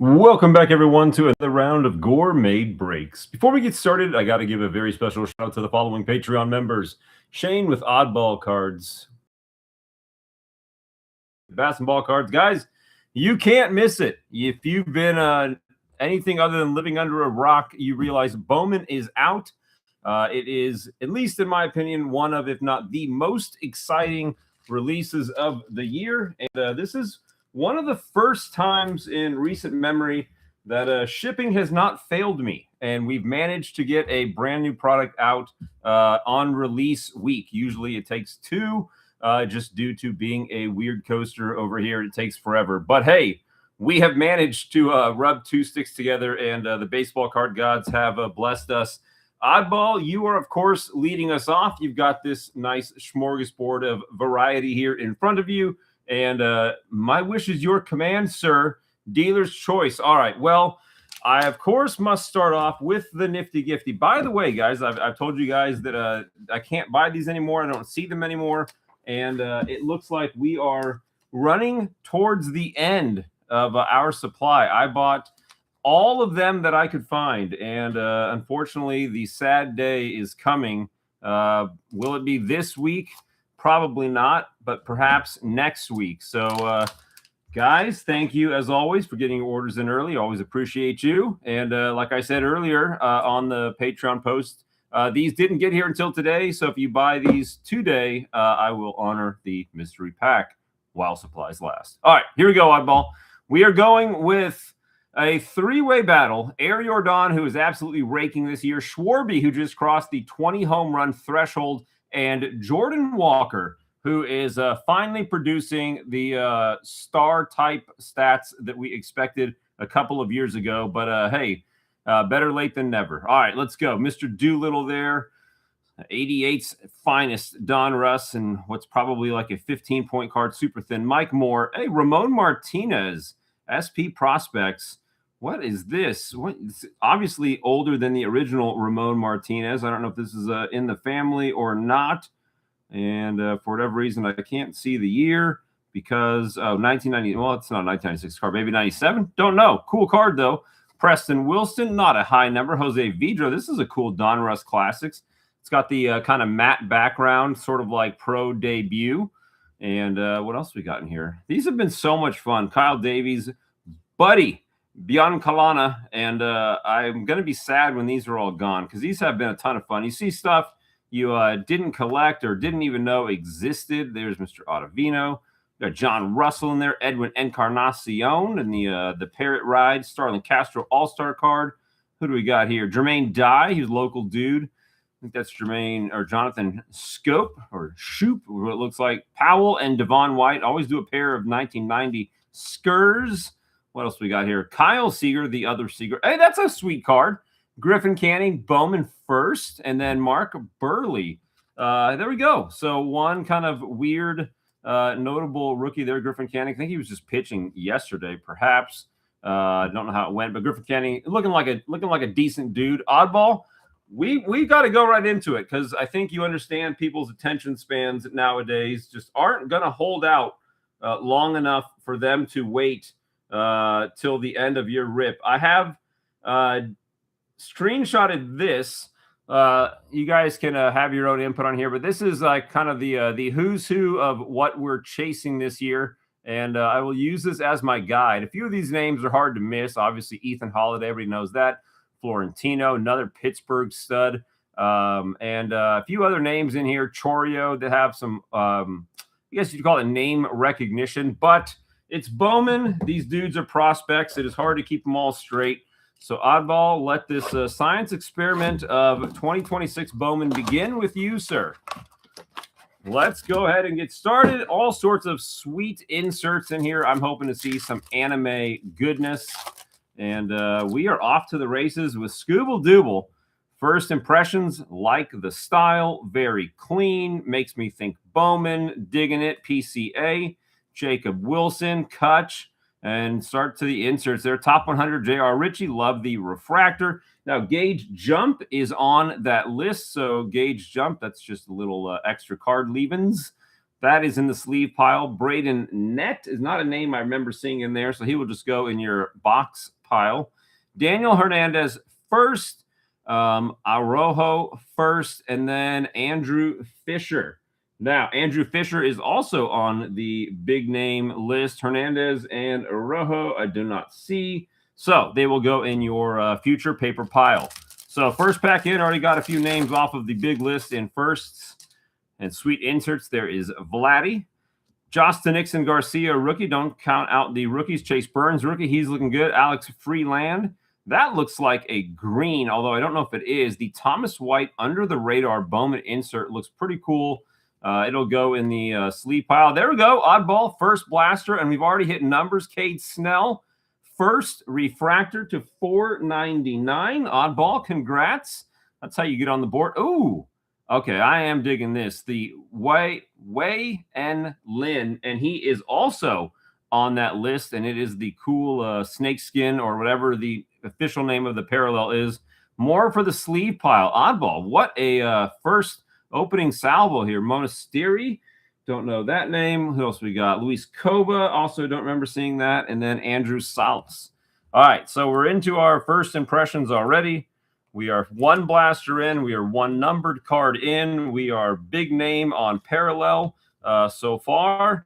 Welcome back, everyone, to another round of Gore Made Breaks. Before we get started, I got to give a very special shout out to the following Patreon members. Shane with Oddball Cards. Basketball cards. Guys, you can't miss it. If you've been anything other than living under a rock, you realize Bowman is out. It is, at least in my opinion, one of, if not the most exciting releases of the year. And this is one of the first times in recent memory that shipping has not failed me. And we've managed to get a brand new product out on release week. Usually it takes two, just due to being a weird coaster over here. It takes forever. But hey, we have managed to rub two sticks together, and the baseball card gods have blessed us. Oddball, you are, of course, leading us off. You've got this nice smorgasbord of variety here in front of you. And my wish is your command, sir. Dealer's choice. All right. Well, I, of course, must start off with the Nifty Gifty. By the way, guys, I've told you guys that I can't buy these anymore. I don't see them anymore. And it looks like we are running towards the end of our supply. I bought all of them that I could find. And unfortunately, the sad day is coming. Will it be this week? Probably not, but perhaps next week. So, guys, thank you, as always, for getting your orders in early. Always appreciate you. And like I said earlier on the Patreon post, these didn't get here until today. So if you buy these today, I will honor the mystery pack while supplies last. All right, here we go, Oddball. We are going with a three-way battle. Air Jordan, who is absolutely raking this year. Schwarby, who just crossed the 20 home run threshold. And Jordan Walker, who is finally producing the star-type stats that we expected a couple of years ago. But, hey, better late than never. All right, let's go. Mr. Doolittle there, 88's finest Don Russ, and what's probably like a 15-point card, super thin. Mike Moore. Hey, Ramon Martinez, SP Prospects. What is this? It's obviously older than the original Ramon Martinez. I don't know if this is in the family or not. And for whatever reason, I can't see the year because 1990. Well, it's not a 1996 card. Maybe 97. Don't know. Cool card, though. Preston Wilson, not a high number. Jose Vidro. This is a cool Don Russ Classics. It's got the kind of matte background, sort of like pro debut. And what else we got in here? These have been so much fun. Kyle Davies, Buddy. Biancalana, and I'm going to be sad when these are all gone because these have been a ton of fun. You see stuff you didn't collect or didn't even know existed. There's Mr. Ottavino. We got John Russell in there, Edwin Encarnacion, and the Parrot Ride, Starlin Castro All-Star card. Who do we got here? Jermaine Dye, he's a local dude. I think that's Jermaine or Jonathan Scope or Shoop, what it looks like. Powell and Devon White always do a pair of 1990 Skurs. What else we got here? Kyle Seager, the other Seager. Hey, that's a sweet card. Griffin Canning, Bowman first, and then Mark Burley. There we go. So one kind of weird, notable rookie there, Griffin Canning. I think he was just pitching yesterday, perhaps. I don't know how it went, but Griffin Canning looking like a decent dude. Oddball, we got to go right into it because I think you understand people's attention spans nowadays just aren't going to hold out long enough for them to wait till the end of your rip. I have screenshotted this. You guys can have your own input on here, but this is like kind of the who's who of what we're chasing this year, and I will use this as my guide. A few of these names are hard to miss. Obviously, Ethan Holiday, everybody knows that. Florentino, another Pittsburgh stud, and a few other names in here. Chorio that have some, I guess you'd call it name recognition, but it's Bowman. These dudes are prospects. It is hard to keep them all straight. So, Oddball, let this science experiment of 2026 Bowman begin with you, sir. Let's go ahead and get started. All sorts of sweet inserts in here. I'm hoping to see some anime goodness. And we are off to the races with Scooble Dooble. First impressions, like the style. Very clean. Makes me think Bowman. Digging it. PCA. Jacob Wilson, Kutch, and start to the inserts there. Top 100, J.R. Ritchie, love the refractor. Now, Gauge Jump is on that list. So, Gauge Jump, that's just a little extra card leavings. That is in the sleeve pile. Braden Net is not a name I remember seeing in there, so he will just go in your box pile. Daniel Hernandez first, Arojo first, and then Andrew Fisher. Now, Andrew Fisher is also on the big name list. Hernandez and Arojo I do not see. So they will go in your future paper pile. So first pack in, already got a few names off of the big list in firsts and sweet inserts. There is Vladdy. Justin Nixon Garcia, rookie. Don't count out the rookies. Chase Burns, rookie. He's looking good. Alex Freeland. That looks like a green, although I don't know if it is. The Thomas White under the radar Bowman insert looks pretty cool. It'll go in the sleeve pile. There we go. Oddball, first blaster, and we've already hit numbers. Cade Snell, first refractor to 499. Oddball, congrats. That's how you get on the board. Ooh, okay, I am digging this. The Wei N Lin, and he is also on that list, and it is the cool snake skin or whatever the official name of the parallel is. More for the sleeve pile. Oddball, what a first opening salvo here. Monasteri, don't know that name. Who else we got? Luis Koba, also don't remember seeing that. And then Andrew Salas. All right, so we're into our first impressions already. We are one blaster in. We are one numbered card in. We are big name on parallel so far.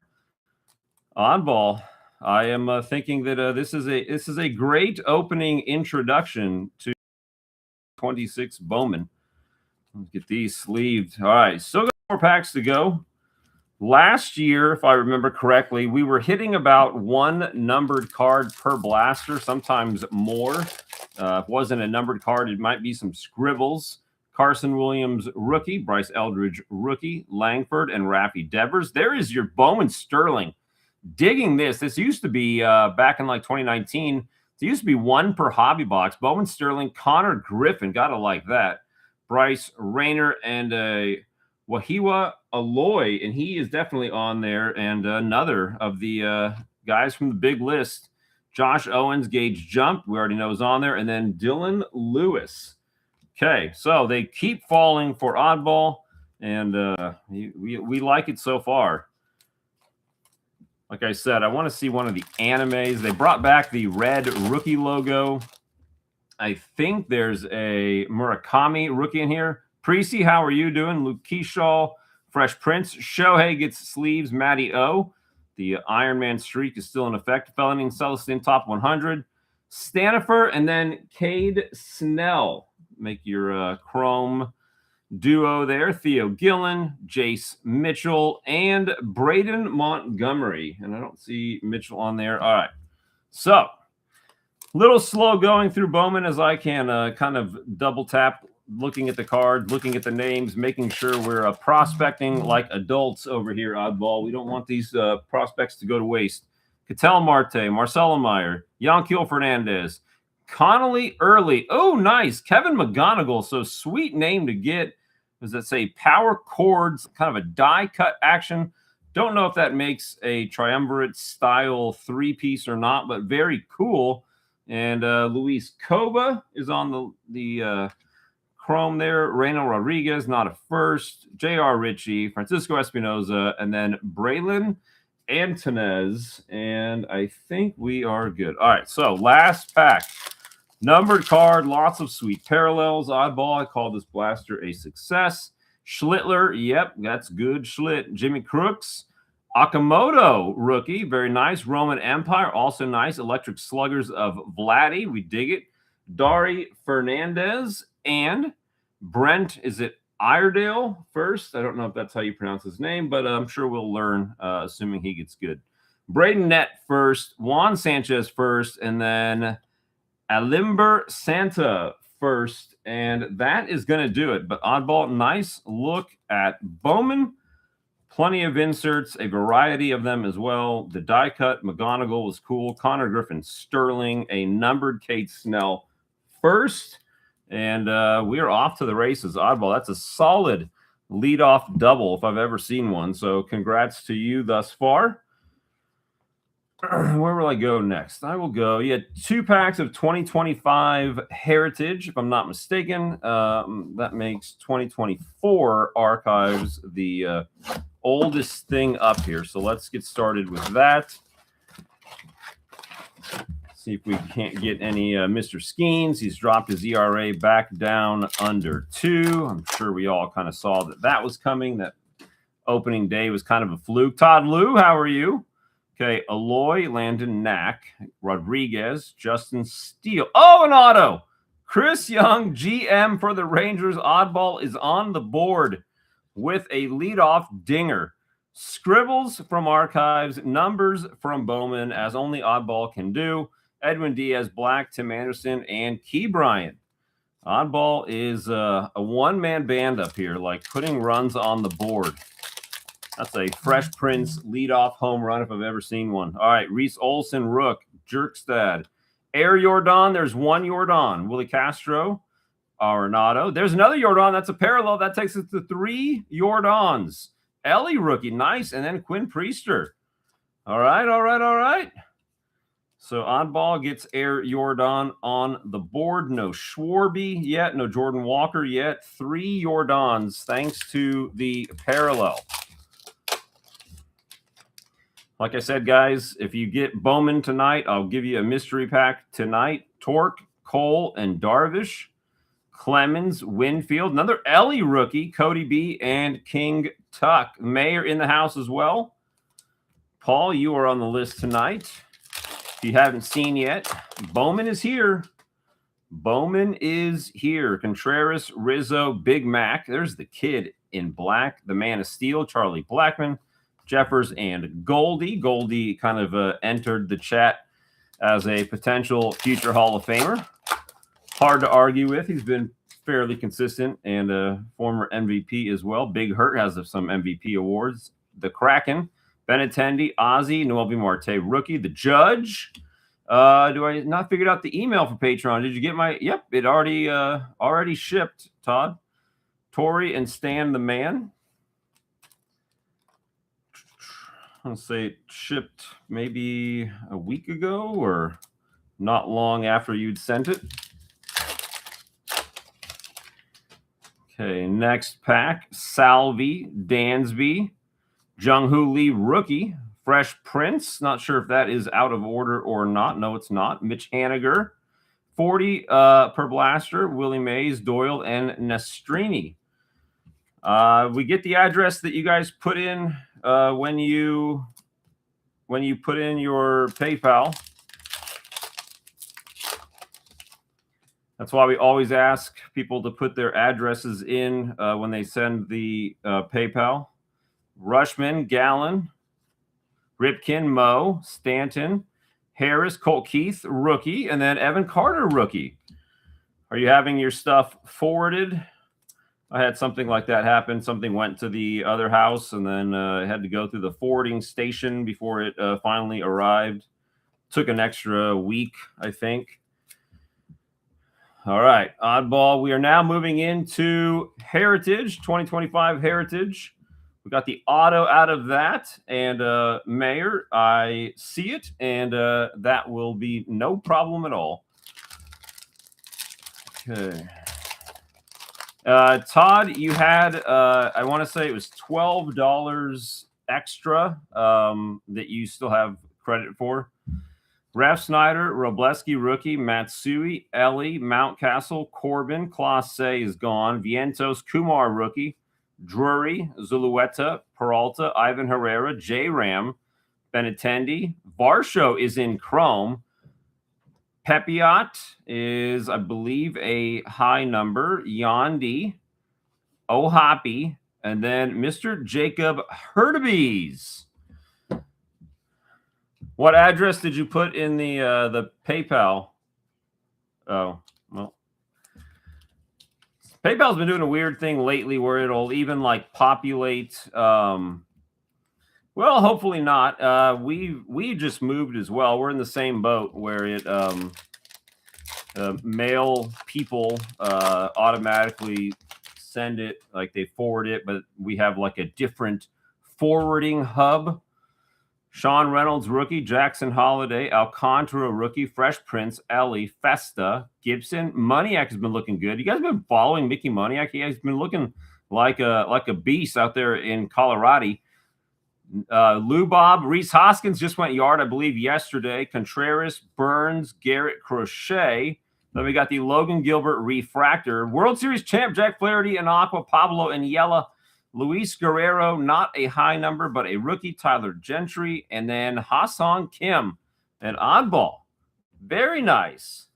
Oddball, I am thinking that this is a great opening introduction to 26 Bowman. Let's get these sleeved. All right, still got 4 packs to go. Last year, if I remember correctly, we were hitting about one numbered card per blaster, sometimes more. If it wasn't a numbered card, it might be some scribbles. Carson Williams, rookie. Bryce Eldridge, rookie. Langford and Raffy Devers. There is your Bowman Sterling. Digging this. This used to be back in like 2019. It used to be one per hobby box. Bowman Sterling, Connor Griffin. Gotta like that. Bryce Rayner and Wahiwa Aloy, and he is definitely on there. And another of the guys from the big list, Josh Owens, Gage Jump, we already know is on there, and then Dylan Lewis. Okay, so they keep falling for Oddball, and we like it so far. Like I said, I want to see one of the animes. They brought back the red rookie logo. I think there's a Murakami rookie in here. Precy, how are you doing? Luke Keyshaw, Fresh Prince. Shohei gets sleeves. Matty O. The Iron Man streak is still in effect. Felony Celestin top 100. Stanifer and then Cade Snell. Make your Chrome duo there. Theo Gillen, Jace Mitchell, and Braden Montgomery. And I don't see Mitchell on there. All right. So, little slow going through Bowman as I can kind of double tap, looking at the card, looking at the names, making sure we're prospecting like adults over here, Oddball. We don't want these prospects to go to waste. Ketel Marte, Marcelo Meyer, Yanquiel Fernandez, Connolly Early. Oh, nice. Kevin McGonigal. So sweet name to get. Does that say Power Chords, kind of a die cut action? Don't know if that makes a triumvirate style 3-piece or not, but very cool. And Luis Koba is on the Chrome there. Reyno Rodriguez, not a first. J.R. Ritchie, Francisco Espinoza, and then Braylon Antonez. And I think we are good. All right, so last pack. Numbered card, lots of sweet parallels. Oddball, I call this blaster a success. Schlittler, yep, that's good. Schlitt. Jimmy Crooks. Akamoto, rookie, very nice. Roman Empire, also nice. Electric Sluggers of Vladdy, we dig it. Dari Fernandez and Brent, is it Iredale first? I don't know if that's how you pronounce his name, but I'm sure we'll learn, assuming he gets good. Braden Nett first, Juan Sanchez first, and then Alimber Santa first, and that is going to do it. But Oddball, nice look at Bowman. Plenty of inserts, a variety of them as well. The die cut McGonigal was cool. Connor Griffin Sterling, a numbered Cade Snell first. And we are off to the races. Oddball, that's a solid leadoff double if I've ever seen one. So congrats to you thus far. Where will I go next? I will go. You had 2 packs of 2025 Heritage, if I'm not mistaken. That makes 2024 Archives the oldest thing up here. So let's get started with that. See if we can't get any Mr. Skeens. He's dropped his ERA back down under 2. I'm sure we all kind of saw that was coming. That opening day was kind of a fluke. Todd Lou, how are you? Okay, Aloy, Landon Knack, Rodriguez, Justin Steele. Oh, an auto. Chris Young, GM for the Rangers. Oddball is on the board with a leadoff dinger. Scribbles from Archives, numbers from Bowman, as only Oddball can do. Edwin Diaz, Black, Tim Anderson, and Key Bryant. Oddball is a one-man band up here, like putting runs on the board. That's a Fresh Prince leadoff home run if I've ever seen one. All right, Reese Olson, Rook, Jerkstad. Air Jordan, there's one Jordan. Willie Castro, Arenado. There's another Jordan. That's a parallel. That takes us to 3 Jordans. Ellie rookie, nice. And then Quinn Priester. All right. So Oddball gets Air Jordan on the board. No Schwarby yet. No Jordan Walker yet. 3 Jordans thanks to the parallel. Like I said, guys, if you get Bowman tonight, I'll give you a mystery pack tonight. Torque, Cole, and Darvish. Clemens, Winfield. Another Ellie rookie, Cody B. and King Tuck. Mayor in the house as well. Paul, you are on the list tonight. If you haven't seen yet, Bowman is here. Bowman is here. Contreras, Rizzo, Big Mac. There's the kid in black. The Man of Steel, Charlie Blackmon. Jeffers and Goldie. Goldie kind of entered the chat as a potential future Hall of Famer. Hard to argue with. He's been fairly consistent and a former MVP as well. Big Hurt has some MVP awards. The Kraken, Benintendi, Ozzy, Noel B. Marte, rookie. The Judge. Do I not figured out the email for Patreon? Did you get my? Yep, it already shipped, Todd. Tori and Stan the Man. I'll say it shipped maybe a week ago or not long after you'd sent it. Okay, next pack. Salvi, Dansby, Jung-Hoo Lee rookie, Fresh Prince. Not sure if that is out of order or not. No, it's not. Mitch Haniger, 40 per blaster, Willie Mays, Doyle, and Nastrini. We get the address that you guys put in when you put in your PayPal. That's why we always ask people to put their addresses in when they send the PayPal. Rushman, Gallon, Ripken, Moe, Stanton, Harris, Colt Keith, rookie, and then Evan Carter, rookie. Are you having your stuff forwarded? I had something like that happen. Something went to the other house, and then it had to go through the forwarding station before it finally arrived. Took an extra week, I think. All right, Oddball. We are now moving into Heritage, 2025 Heritage. We got the auto out of that, and Mayor, I see it, and that will be no problem at all. Okay. Todd, you had, I want to say it was $12 extra that you still have credit for. Raf Snyder, Robleski rookie, Matsui, Ellie, Mountcastle, Corbin, Clase is gone, Vientos, Kumar rookie, Drury, Zulueta, Peralta, Ivan Herrera, J-Ram, Benintendi, Varsho is in chrome. Pepiot is, I believe, a high number. Yondi, Ohapi, and then Mr. Jacob Hurtubise. What address did you put in the PayPal? Oh, well. PayPal's been doing a weird thing lately where it'll even like populate. Well, hopefully not. We just moved as well. We're in the same boat where it mail people automatically send it, like they forward it, but we have like a different forwarding hub. Sean Reynolds, rookie. Jackson Holiday, Alcantara, rookie. Fresh Prince, Ellie, Festa, Gibson. Moniak has been looking good. You guys have been following Mickey Moniak? He has been looking like a beast out there in Colorado. Lou Bob, Reese Hoskins just went yard, I believe, yesterday. Contreras, Burns, Garrett, Crochet. Then we got the Logan Gilbert Refractor. World Series champ Jack Flaherty and Aqua, Pablo and Yella. Luis Guerrero, not a high number, but a rookie, Tyler Gentry. And then Ha-Seong Kim, an oddball. Very nice.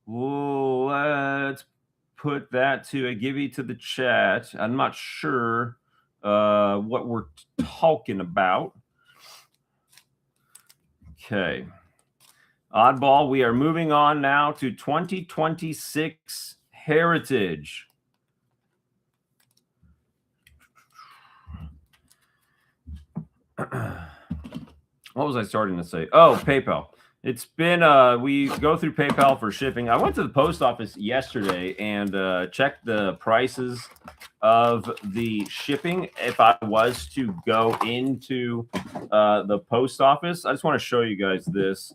Let's put that to a givey to the chat. I'm not sure what we're talking about. Okay. Oddball, we are moving on now to 2026 Heritage. What was I starting to say? Oh, PayPal. It's been, we go through PayPal for shipping. I went to the post office yesterday and checked the prices of the shipping if I was to go into the post office. I just want to show you guys this,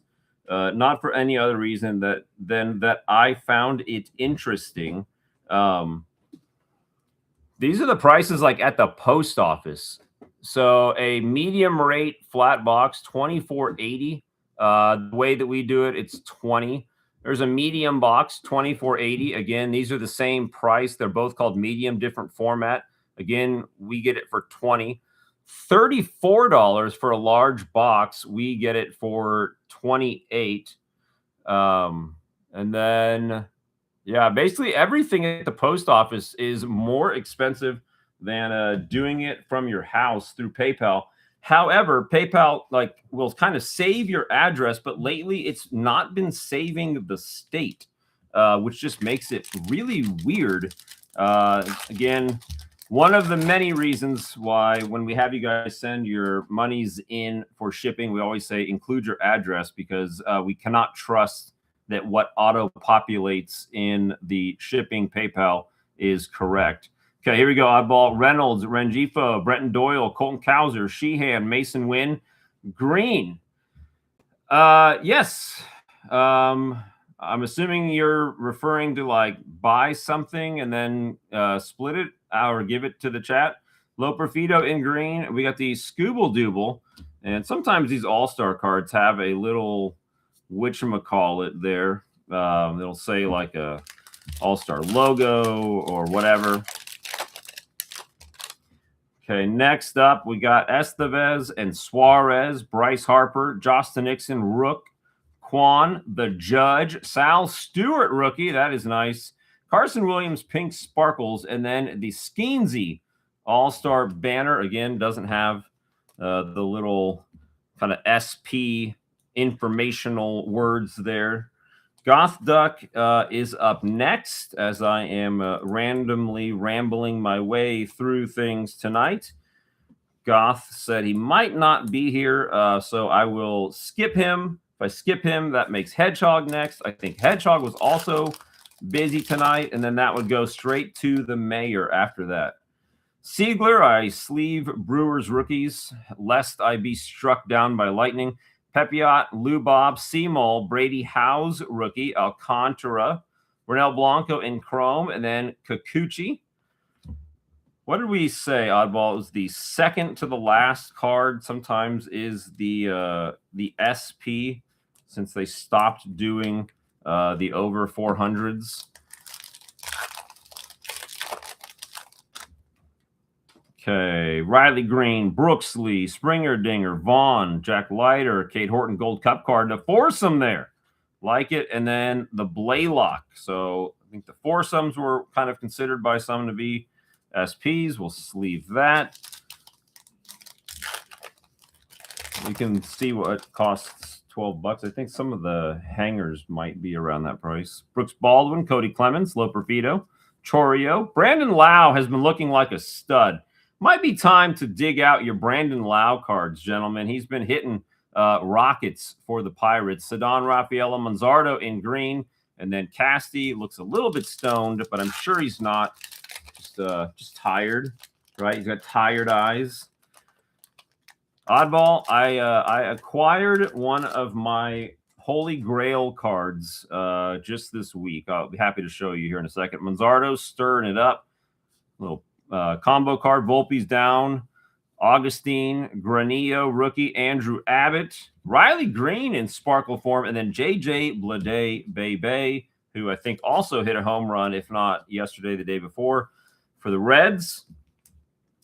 not for any other reason than that I found it interesting. These are the prices like at the post office. So a medium rate flat box, $24.80. The way that we do it, it's $20. There's a medium box, $24.80. Again, these are the same price. They're both called medium, different format. Again, we get it for $20. $34 for a large box. We get it for $28. And then, yeah, basically everything at the post office is more expensive than doing it from your house through PayPal. However, PayPal will kind of save your address, but lately it's not been saving the state, which just makes it really weird. Again, one of the many reasons why when we have you guys send your monies in for shipping, we always say include your address, because we cannot trust that what auto-populates in the shipping PayPal is correct. Okay, here we go. Oddball, Reynolds, Rengifo, Brenton Doyle, Colton Cowser, Sheehan, Mason Wynn, Green. Yes. I'm assuming you're referring to buy something and then split it or give it to the chat. Loperfido in green. We got the Scooble Dooble. And sometimes these all-star cards have a little whatchamacallit there. It'll say like a all-star logo or whatever. Okay, next up, we got Estevez and Suarez, Bryce Harper, Justin Nixon, Rook, Quan, the Judge, Sal Stewart, rookie. That is nice. Carson Williams, Pink Sparkles, and then the Skeensy All-Star banner. Again, doesn't have the little kind of SP informational words there. Goth Duck is up next as I am randomly rambling my way through things tonight. Goth said he might not be here, so I will skip him. If I skip him, that makes Hedgehog next. I think Hedgehog was also busy tonight, and then that would go straight to the mayor after that. Siegler, I sleeve Brewers rookies, lest I be struck down by lightning. Pepiot, Lou Bob, Seymour, Brady Howes, rookie, Alcantara, Renel Blanco in chrome, and then Kikuchi. What did we say, Oddball? It was the second to the last card. Sometimes is the SP, since they stopped doing the over 400s. Okay, Riley Green, Brooksley, Springer Dinger, Vaughn, Jack Leiter, Kate Horton Gold Cup card. The foursome there. Like it. And then the Blaylock. So I think the foursomes were kind of considered by some to be SPs. We'll sleeve that. You can see what costs $12. I think some of the hangers might be around that price. Brooks Baldwin, Cody Clemens, Loperfido, Chorio. Brandon Lau has been looking like a stud. Might be time to dig out your Brandon Lau cards, gentlemen. He's been hitting rockets for the Pirates. Cedon Rafaela Manzardo in green. And then Casty looks a little bit stoned, but I'm sure he's not. Just tired, right? He's got tired eyes. Oddball, I acquired one of my Holy Grail cards just this week. I'll be happy to show you here in a second. Manzardo stirring it up. Little combo card, Volpe's down. Augustine, Granillo, rookie, Andrew Abbott, Riley Green in sparkle form, and then JJ Bleday, who I think also hit a home run, if not yesterday, the day before, for the Reds.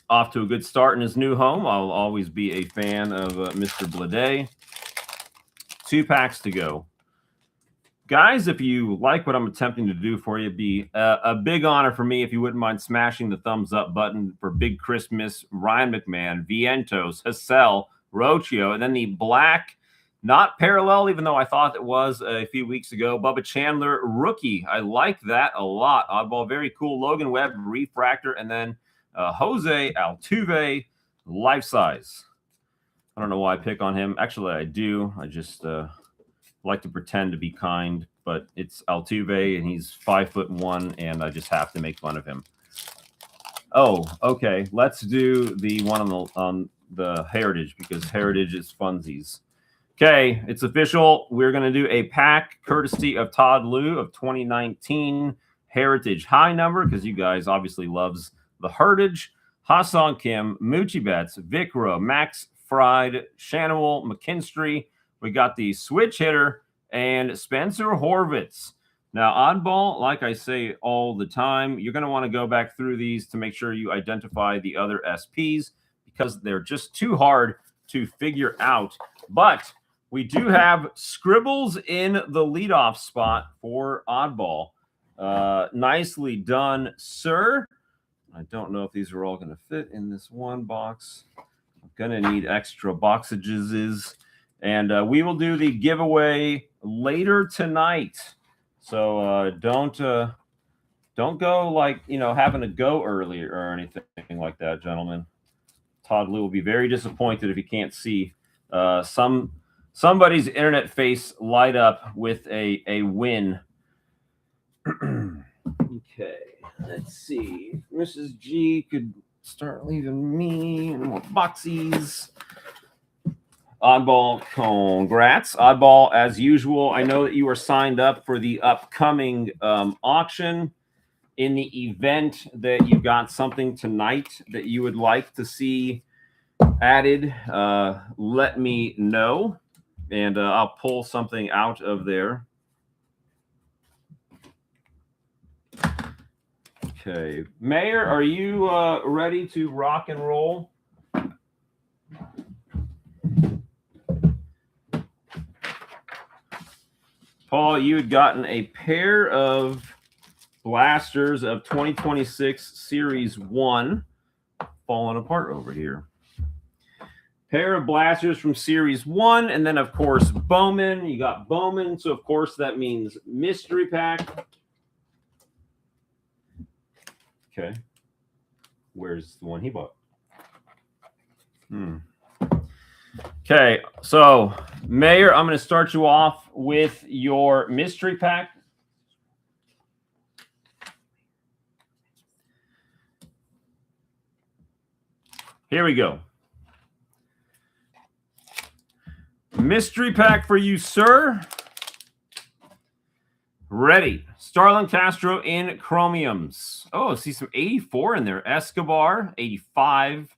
Off to a good start in his new home. I'll always be a fan of Mr. Bleday. 2 packs to go. Guys, if you like what I'm attempting to do for you, it'd be a big honor for me if you wouldn't mind smashing the thumbs up button for Big Christmas, Ryan McMahon, Vientos, Hassel, Rocio, and then the black, not parallel, even though I thought it was a few weeks ago, Bubba Chandler, rookie. I like that a lot. Oddball, very cool. Logan Webb, refractor, and then Jose Altuve, life size. I don't know why I pick on him. Actually, I do. I just like to pretend to be kind, but it's Altuve, and he's 5'1", and I just have to make fun of him. Oh, okay. Let's do the one on the Heritage, because Heritage is funsies. Okay, it's official. We're going to do a pack courtesy of Todd Liu of 2019 Heritage high number, because you guys obviously loves the Heritage. Ha-Sung Kim, Moochie Betts, Vic Rowe, Max Fried, Shanawal, McKinstry. We got the switch hitter and Spencer Horvitz. Now, oddball, like I say all the time, you're going to want to go back through these to make sure you identify the other SPs, because they're just too hard to figure out. But we do have scribbles in the leadoff spot for oddball. Nicely done, sir. I don't know if these are all going to fit in this one box. I'm going to need extra boxages. And we will do the giveaway later tonight. So don't go like, having to go early or anything like that, gentlemen. Todd Liu will be very disappointed if he can't see somebody's internet face light up with a win. Okay, let's see. Mrs. G could start leaving me more boxies. Oddball, congrats. Oddball, as usual, I know that you are signed up for the upcoming auction. In the event that you got something tonight that you would like to see added, let me know, and I'll pull something out of there. Okay. Mayor, are you ready to rock and roll? Paul, you had gotten a pair of blasters of 2026 Series 1. Falling apart over here. Pair of blasters from Series 1. And then, of course, Bowman. You got Bowman. So, of course, that means mystery pack. Okay. Where's the one he bought? Okay, so Mayor, I'm going to start you off with your mystery pack. Here we go. Mystery pack for you, sir. Ready. Starlin Castro in chromiums. Oh, I see some 84 in there. Escobar, 85.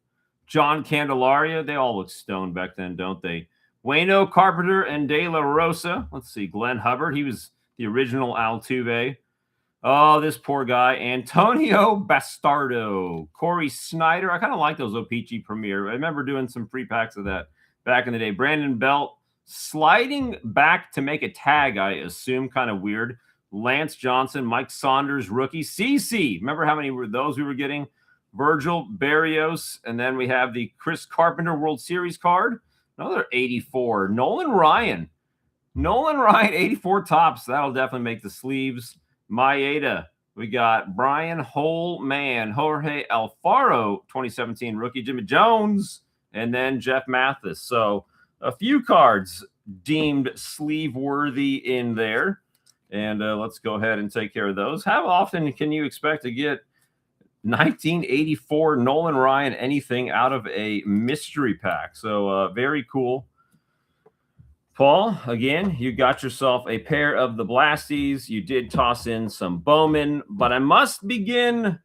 John Candelaria. They all look stoned back then, don't they? Waino, Carpenter, and De La Rosa. Let's see. Glenn Hubbard. He was the original Altuve. Oh, this poor guy. Antonio Bastardo. Corey Snyder. I kind of like those O-Pee-Chee Premier. I remember doing some free packs of that back in the day. Brandon Belt. Sliding back to make a tag, I assume. Kind of weird. Lance Johnson. Mike Saunders, rookie. CC. Remember how many were those we were getting? Virgil Barrios. And then we have the Chris Carpenter World Series card. Another 84. Nolan Ryan. Nolan Ryan, 84 tops. That'll definitely make the sleeves. Maeda. We got Brian Holman, Jorge Alfaro, 2017 rookie, Jimmy Jones, and then Jeff Mathis. So a few cards deemed sleeve worthy in there. And let's go ahead and take care of those. How often can you expect to get 1984 Nolan Ryan anything out of a mystery pack? So very cool. Paul, again, you got yourself a pair of the Blasties. You did toss in some Bowman, but I must begin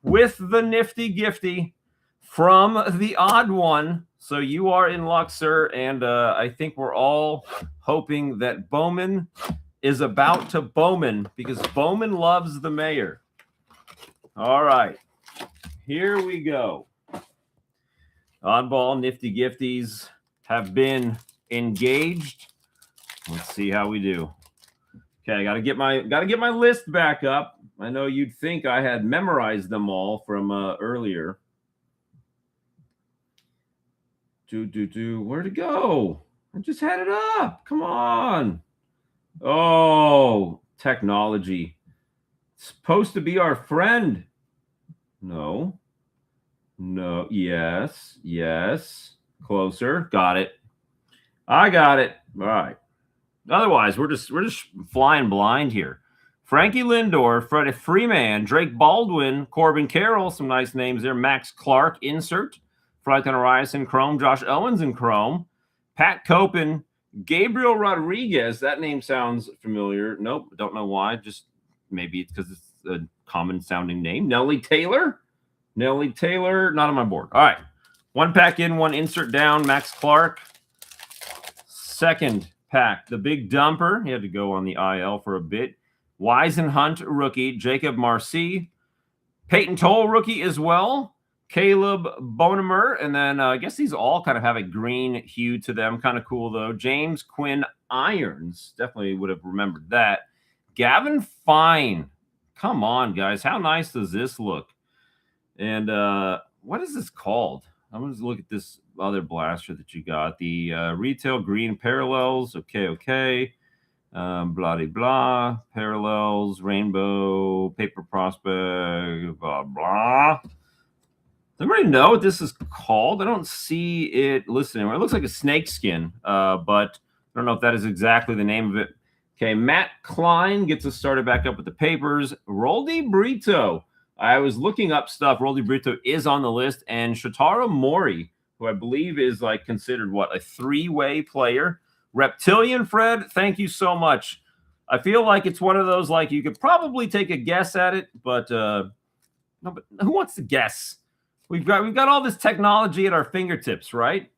with the nifty gifty from the odd one. So you are in luck, sir. And I think we're all hoping that Bowman is about to Bowman, because Bowman loves the mayor. All right, here we go. Oddball nifty gifties have been engaged. Let's see how we do. Okay, gotta get my list back up. I know you'd think I had memorized them all from earlier. Where'd it go? I just had it up. Come on. Oh, technology. It's supposed to be our friend. No. Yes. Closer. Got it. I got it. All right. Otherwise, we're just flying blind here. Frankie Lindor, Freddie Freeman, Drake Baldwin, Corbin Carroll, some nice names there. Max Clark, insert. Franklin Arias in Chrome, Josh Owens in Chrome, Pat Copen, Gabriel Rodriguez. That name sounds familiar. Nope, don't know why. Just maybe it's because it's a common sounding name. Nelly Taylor, not on my board. All right, one pack in, one insert down. Max Clark. Second pack, the big dumper. He had to go on the IL for a bit. Weisenhunt, rookie. Jacob Marcy. Peyton Toll, rookie as well. Caleb Bonemer, and then I guess these all kind of have a green hue to them. Kind of cool, though. James Quinn Irons. Definitely would have remembered that. Gavin Fine. Come on, guys. How nice does this look? And what is this called? I'm going to look at this other blaster that you got. The Retail Green Parallels. Okay. Blah, de blah. Parallels, Rainbow, Paper Prospect, blah, blah. Does everybody know what this is called? I don't see it listed anywhere. It looks like a snake skin, but I don't know if that is exactly the name of it. Okay, Matt Klein gets us started back up with the papers. Roldy Brito. I was looking up stuff. Roldy Brito is on the list. And Shotaro Mori, who I believe is like considered, a three-way player. Reptilian Fred, thank you so much. I feel like it's one of those, like, you could probably take a guess at it, but no, but who wants to guess? We've got all this technology at our fingertips, right?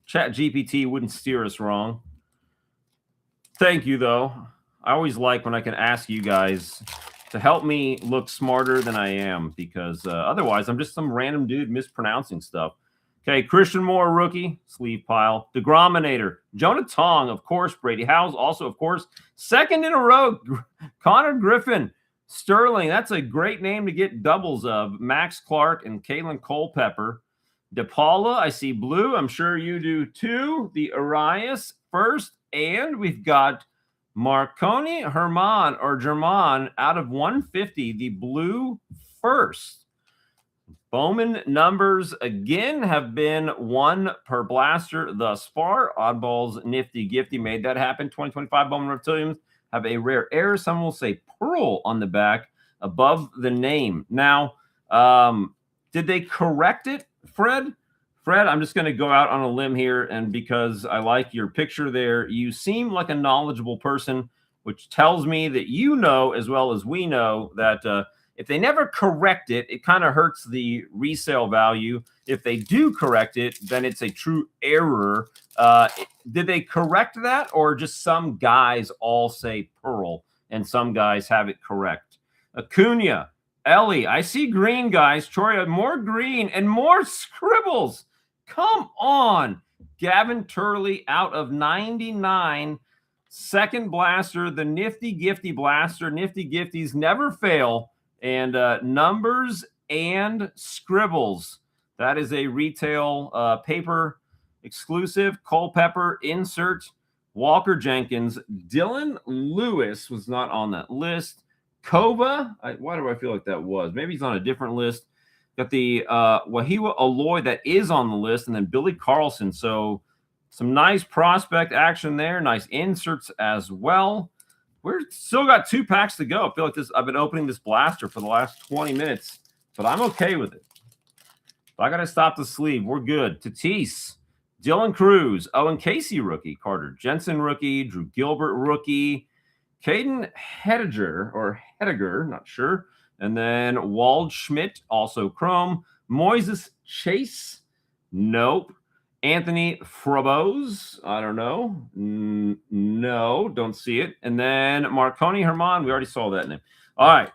Chat GPT wouldn't steer us wrong. Thank you, though. I always like when I can ask you guys to help me look smarter than I am, because otherwise I'm just some random dude mispronouncing stuff. Okay, Christian Moore, rookie, sleeve pile. DeGrominator, Jonah Tong, of course. Brady Howes, also, of course. Second in a row, Connor Griffin. Sterling, that's a great name to get doubles of. Max Clark and Kalen Culpepper. DePaula, I see blue. I'm sure you do too. The Arias first. And we've got Marconi German out of 150. The blue first. Bowman numbers again have been one per blaster thus far. Oddballs, nifty, gifty made that happen. 2025 Bowman Reptilians have a rare error. Some will say Pearl on the back above the name. Now, did they correct it, Fred? Fred, I'm just going to go out on a limb here, and because I like your picture there, you seem like a knowledgeable person, which tells me that you know as well as we know that if they never correct it, it kind of hurts the resale value. If they do correct it, then it's a true error. Did they correct that, or just some guys all say Pearl and some guys have it correct? Acuna, Ellie, I see green, guys. Troy, more green and more scribbles. Come on. Gavin Turley out of 99. Second blaster, the nifty gifty blaster. Nifty gifties never fail. And numbers and scribbles. That is a retail paper exclusive. Culpepper insert. Walker Jenkins. Dylan Lewis was not on that list. Kova. Why do I feel like that was? Maybe he's on a different list. Got the Wahiwa Aloy that is on the list. And then Billy Carlson. So some nice prospect action there. Nice inserts as well. We're still got 2 packs to go. I feel like I've been opening this blaster for the last 20 minutes, but I'm okay with it. If I got to stop the sleeve, we're good. Tatis, Dylan Cruz, Owen Casey rookie, Carter Jensen rookie, Drew Gilbert rookie, Caden Hediger, not sure. And then Waldschmidt, also chrome. Moises Chase, nope. Anthony Frobos, I don't know. No, don't see it. And then Marconi Herman, we already saw that name. All right.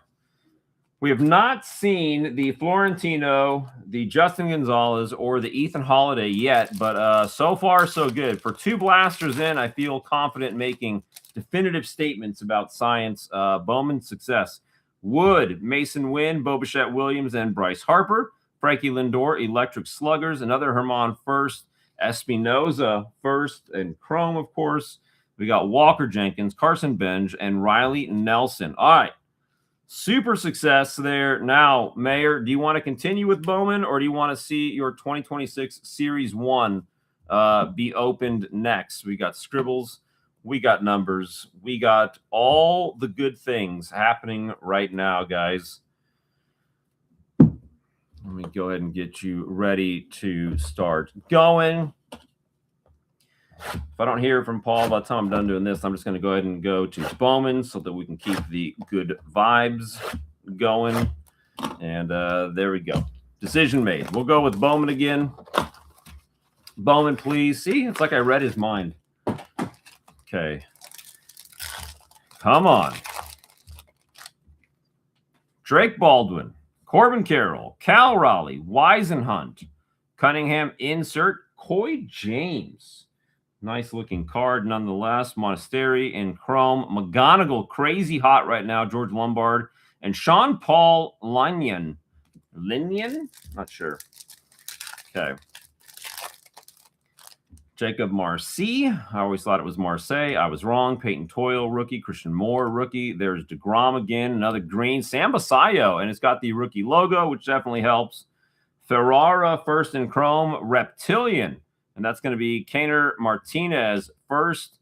We have not seen the Florentino, the Justin Gonzalez, or the Ethan Holiday yet, but so far, so good. For 2 blasters in, I feel confident making definitive statements about science. Bowman's success. Wood, Mason Wynn, Bobichette Williams, and Bryce Harper. Frankie Lindor, Electric Sluggers, another Herman first. Espinoza first, and Chrome, of course. We got Walker Jenkins, Carson Benj, and Riley Nelson. All right. Super success there. Now, Mayor, do you want to continue with Bowman, or do you want to see your 2026 Series 1 be opened next? We got scribbles. We got numbers. We got all the good things happening right now, guys. Let me go ahead and get you ready to start going. If I don't hear from Paul by the time I'm done doing this, I'm just going to go ahead and go to Bowman so that we can keep the good vibes going. And there we go. Decision made. We'll go with Bowman again. Bowman, please. See, it's like I read his mind. Okay. Come on. Drake Baldwin, Corbin Carroll, Cal Raleigh, Weisenhunt, Cunningham insert, Coy James. Nice looking card nonetheless. Monastery in chrome. McGonigal, crazy hot right now. George Lombard and Sean Paul Linyon. Not sure. Okay. Jacob Marcy. I always thought it was Marseille. I was wrong. Peyton Toyle, rookie. Christian Moore, rookie. There's DeGrom again. Another green. Sam Basayo, and it's got the rookie logo, which definitely helps. Ferrara, first in chrome. Reptilian. And that's going to be Kaner Martinez first.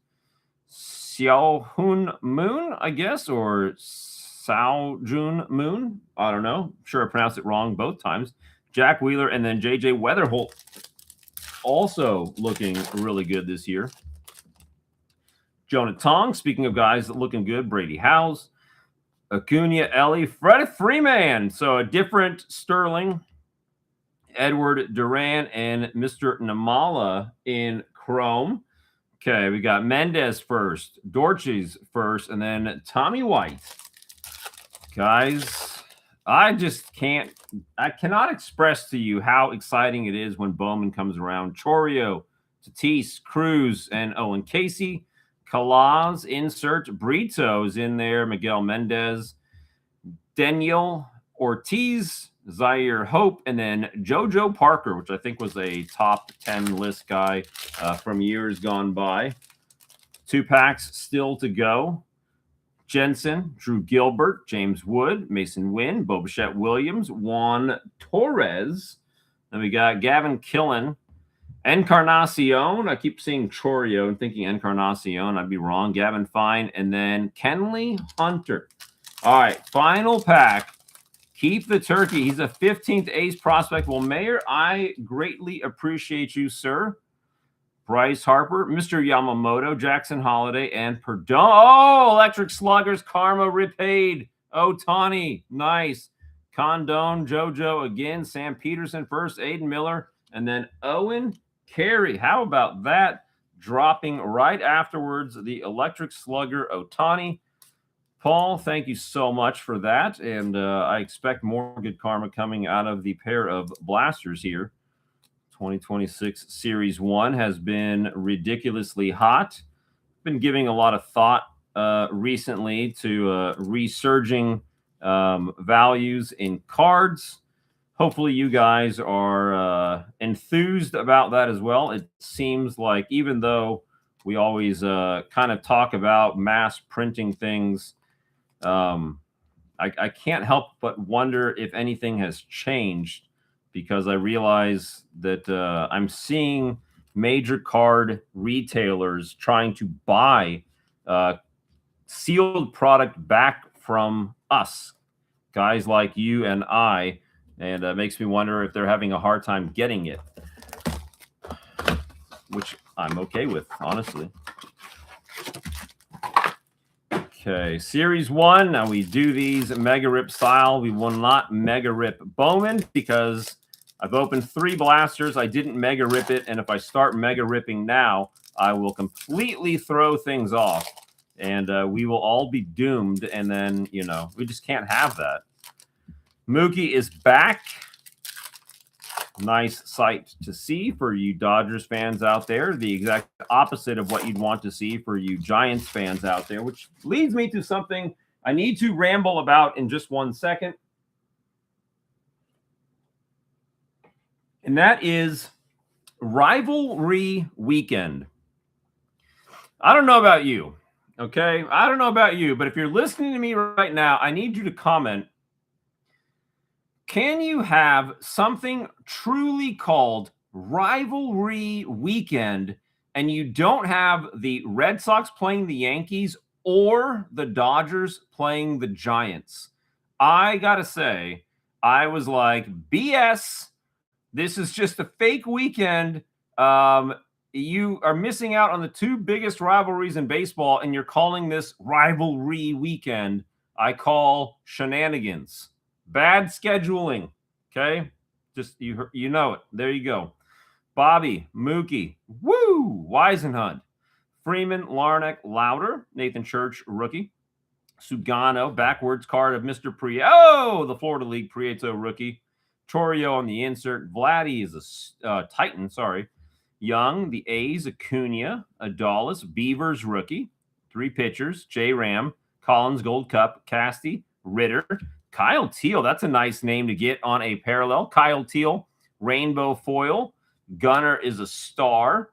Xiaohun Moon, I guess, or Sao Jun Moon. I don't know. I'm sure I pronounced it wrong both times. Jack Wheeler, and then J.J. Weatherholt also looking really good this year. Jonah Tong, speaking of guys looking good, Brady Howes. Acuna Ellie, Fred Freeman. So a different Sterling. Edward Duran and Mr. Namala in chrome. Okay, we got Mendez first, Dorches first, and then Tommy White. Guys, I cannot express to you how exciting it is when Bowman comes around. Chorio, Tatis, Cruz, and Owen Casey. Kalaz, insert, Brito's in there, Miguel Mendez, Daniel Ortiz, Zaire Hope, and then JoJo Parker, which I think was a top 10 list guy from years gone by. 2 packs still to go. Jensen, Drew Gilbert, James Wood, Mason Wynn, Bobichette Williams, Juan Torres. Then we got Gavin Killen, Encarnacion. I keep seeing Chorio and thinking Encarnacion. I'd be wrong. Gavin Fine, and then Kenley Hunter. All right, final pack. Keep the turkey. He's a 15th ace prospect. Well, Mayor, I greatly appreciate you, sir. Bryce Harper, Mr. Yamamoto, Jackson Holiday, and Perdon. Oh, Electric Sluggers, Karma repaid. Otani, nice. Condon, JoJo again. Sam Peterson first, Aiden Miller, and then Owen Carey. How about that? Dropping right afterwards, the Electric Slugger, Otani. Paul, thank you so much for that, and I expect more good karma coming out of the pair of blasters here. 2026 Series 1 has been ridiculously hot. Been giving a lot of thought recently to resurging values in cards. Hopefully you guys are enthused about that as well. It seems like even though we always kind of talk about mass printing things, I can't help but wonder if anything has changed, because I realize that I'm seeing major card retailers trying to buy sealed product back from us, guys like you and I, and it makes me wonder if they're having a hard time getting it, which I'm okay with, honestly. Okay, Series 1. Now we do these Mega Rip style. We will not Mega Rip Bowman because I've opened 3 blasters. I didn't Mega Rip it, and if I start Mega Ripping now, I will completely throw things off, and we will all be doomed, and then, you know, we just can't have that. Mookie is back. Nice sight to see for you Dodgers fans out there. The exact opposite of what you'd want to see for you Giants fans out there, which leads me to something I need to ramble about in just 1 second. And that is rivalry weekend. I don't know about you, okay? I don't know about you, but if you're listening to me right now, I need you to comment. Can you have something truly called rivalry weekend and you don't have the Red Sox playing the Yankees or the Dodgers playing the Giants? I got to say, I was like, BS. This is just a fake weekend. You are missing out on the 2 biggest rivalries in baseball, and you're calling this rivalry weekend. I call shenanigans. Bad scheduling, okay? Just you know it. There you go. Bobby, Mookie, woo, Weisenhunt, Freeman, Larnack, Louder, Nathan Church, rookie, Sugano, backwards card of Mr. Prieto, the Florida League Prieto rookie, Torrio on the insert, Vladdy is a Titan, sorry, Young, the A's, Acuna, Adalis, Beavers rookie, 3 pitchers, J. Ram, Collins, Gold Cup, Casty, Ritter, Kyle Teal, that's a nice name to get on a parallel. Kyle Teal, Rainbow Foil. Gunner is a star.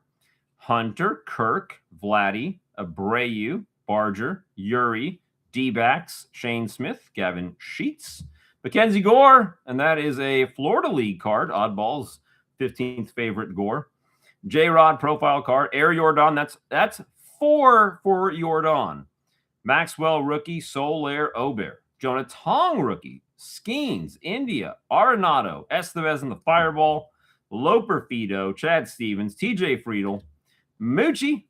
Hunter, Kirk, Vladdy, Abreu, Barger, Yuri, D-backs, Shane Smith, Gavin Sheets, Mackenzie Gore, and that is a Florida League card. Oddball's 15th favorite Gore. J-Rod profile card. Air Jordan, that's 4 for Jordan. Maxwell rookie, Soler, Ober. Jonah Tong rookie, Skeens, India, Arenado, Estevez in the Fireball, Loper Fido, Chad Stevens, TJ Friedel, Moochie,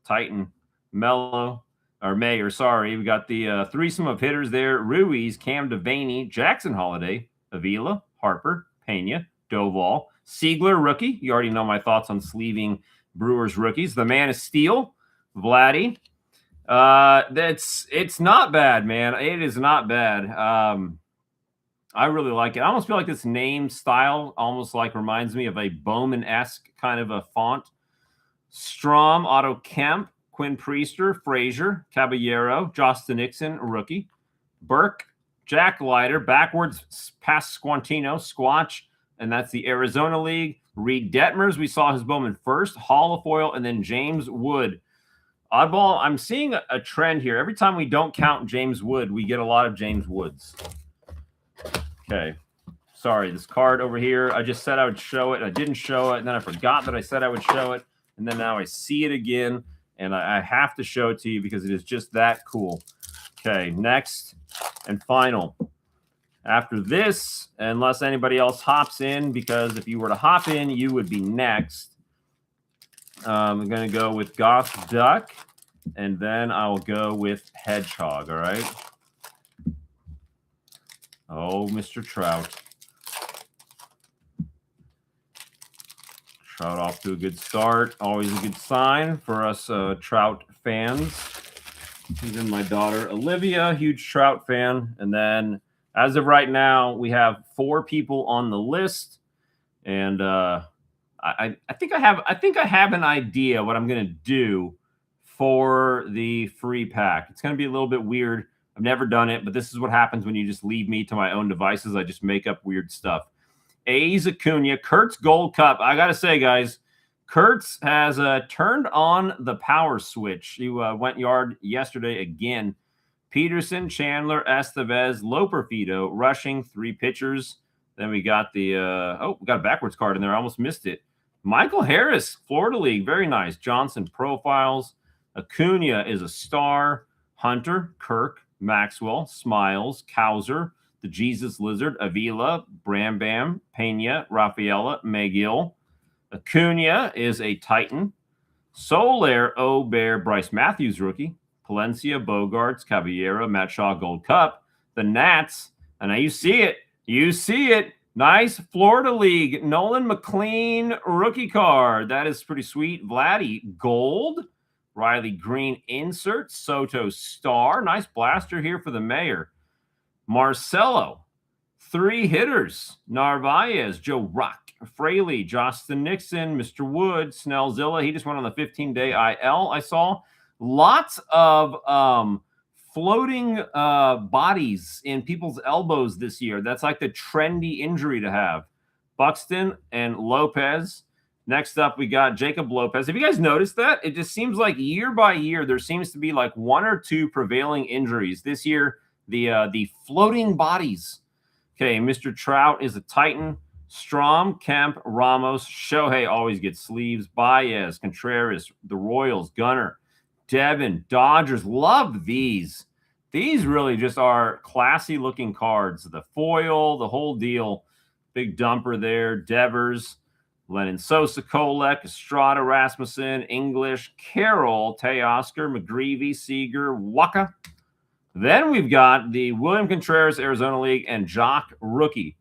Titan, Mello, or Mayer, sorry. We got the threesome of hitters there. Ruiz, Cam Devaney, Jackson Holiday, Avila, Harper, Pena, Doval, Siegler rookie. You already know my thoughts on sleeving Brewers rookies. The Man of Steel, Vladdy. It's not bad, man. It is not bad. I really like it. I almost feel like this name style almost like reminds me of a Bowman-esque kind of a font. Strom, Otto Kemp, Quinn Priester, Frazier, Caballero, Justin Nixon, rookie. Burke, Jack Leiter, backwards past Squantino, Squatch, and that's the Arizona League. Reed Detmers, we saw his Bowman first. Holofoil, and then James Wood. Oddball, I'm seeing a trend here. Every time we don't count James Wood, we get a lot of James Woods. Okay. Sorry, this card over here, I just said I would show it. I didn't show it, and then I forgot that I said I would show it, and then now I see it again, and I have to show it to you because it is just that cool. Okay, next and final. After this, unless anybody else hops in, because if you were to hop in, you would be next. I'm going to go with Goth Duck, and then I'll go with Hedgehog, all right? Oh, Mr. Trout. Trout off to a good start. Always a good sign for us Trout fans. Even my daughter, Olivia, huge Trout fan. And then, as of right now, we have 4 people on the list, and I think I have an idea what I'm going to do for the free pack. It's going to be a little bit weird. I've never done it, but this is what happens when you just leave me to my own devices. I just make up weird stuff. A's Acuna, Kurtz Gold Cup. I got to say, guys, Kurtz has turned on the power switch. He went yard yesterday again. Peterson, Chandler, Estevez, Loper Fido, rushing, 3 pitchers. Then we got the we got a backwards card in there. I almost missed it. Michael Harris, Florida League, very nice. Johnson profiles. Acuna is a star. Hunter, Kirk, Maxwell, Smiles, Cowser, the Jesus Lizard, Avila, Bram Bam, Pena, Rafaela, McGill. Acuna is a Titan. Soler, Bear, Bryce Matthews rookie. Palencia, Bogarts, Caballero, Matt Shaw, Gold Cup, the Nats, and now you see it. You see it. Nice Florida League. Nolan McLean rookie card. That is pretty sweet. Vladdy, gold. Riley Green insert. Soto star. Nice blaster here for the mayor. Marcelo, 3 hitters. Narvaez, Joe Rock, Fraley, Justin Nixon, Mr. Wood, Snellzilla. He just went on the 15-day IL, I saw. Lots of floating bodies in people's elbows this year. That's like the trendy injury to have. Buxton and Lopez. Next up, we got Jacob Lopez. Have you guys noticed that? It just seems like year by year, there seems to be like 1 or 2 prevailing injuries. This year, the floating bodies. Okay, Mr. Trout is a Titan. Strom, Kemp, Ramos, Shohei always gets sleeves. Baez, Contreras, the Royals, Gunner, Devin, Dodgers. Love these. These really just are classy looking cards. The foil, the whole deal. Big dumper there. Devers, Lennon Sosa, Kolek, Estrada, Rasmussen, English, Carroll, Teoscar, McGreevy, Seager, Waka. Then we've got the William Contreras Arizona League and Jock rookie.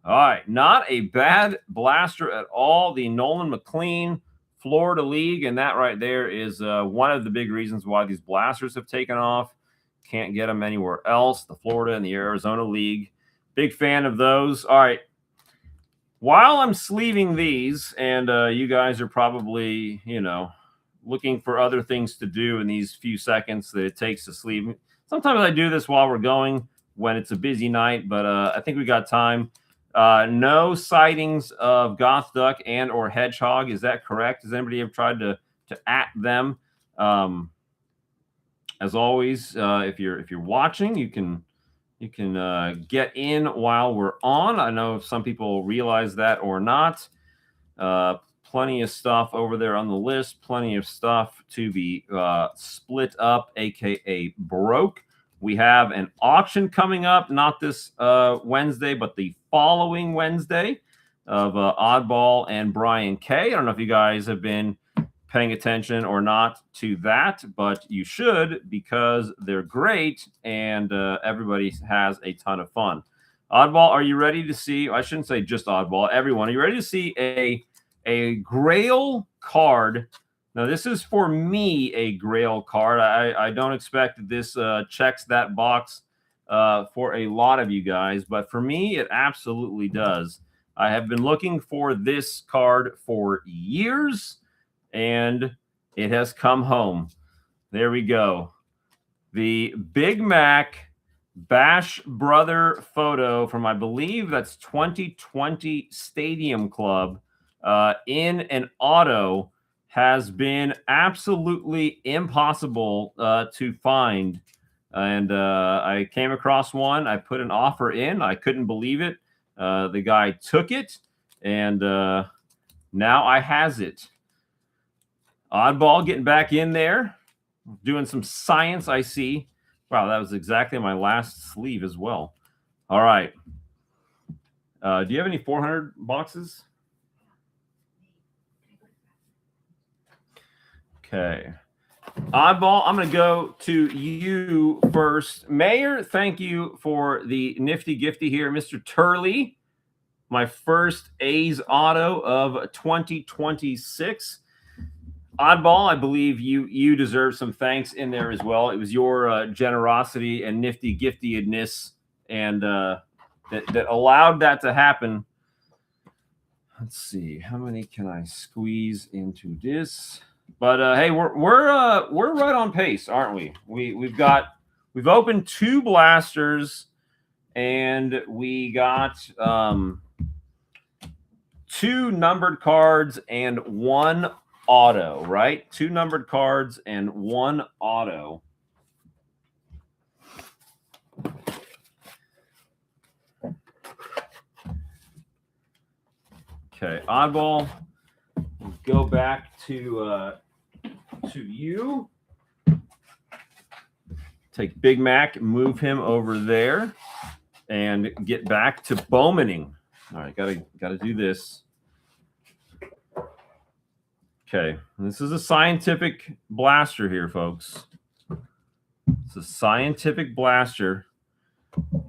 All right, not a bad blaster at all. The Nolan McLean Florida League, and that right there is one of the big reasons why these blasters have taken off. Can't get them anywhere else. The Florida and the Arizona League. Big fan of those. All right. While I'm sleeving these, and you guys are probably, looking for other things to do in these few seconds that it takes to sleeve. Sometimes I do this while we're going when it's a busy night, but I think we got time. No sightings of Goth Duck and or Hedgehog. Is that correct? Has anybody ever tried to at them? As always, if you're watching, you can get in while we're on. I know if some people realize that or not. Plenty of stuff over there on the list. Plenty of stuff to be split up, aka broke. We have an auction coming up, not this Wednesday, but the following Wednesday of Oddball and Brian K. I don't know if you guys have been paying attention or not to that, but you should because they're great and everybody has a ton of fun. Oddball, are you ready to see? I shouldn't say just Oddball. Everyone, are you ready to see a Grail card? Now, this is for me a Grail card. I don't expect that this checks that box for a lot of you guys, but for me, it absolutely does. I have been looking for this card for years, and it has come home. There we go. The Big Mac Bash Brother photo from, I believe that's 2020 Stadium Club in an auto has been absolutely impossible to find. And I came across one. I put an offer in. I couldn't believe it. The guy took it, and now I has it. Oddball getting back in there, doing some science, I see. Wow, that was exactly my last sleeve as well. All right. Do you have any 400 boxes? Okay. Oddball, I'm going to go to you first. Mayor, thank you for the nifty gifty here. Mr. Turley, my first A's auto of 2026. Oddball, I believe you deserve some thanks in there as well. It was your generosity and nifty giftedness and that allowed that to happen. Let's see, how many can I squeeze into this? But hey, we're right on pace, aren't we? We've opened 2 blasters, and we got 2 numbered cards and 1 auto, right? 2 numbered cards and 1 auto. Okay, Oddball, go back to you. Take Big Mac, move him over there, and get back to Bowmaning. All right, gotta do this. Okay, this is a scientific blaster here, folks. It's a scientific blaster.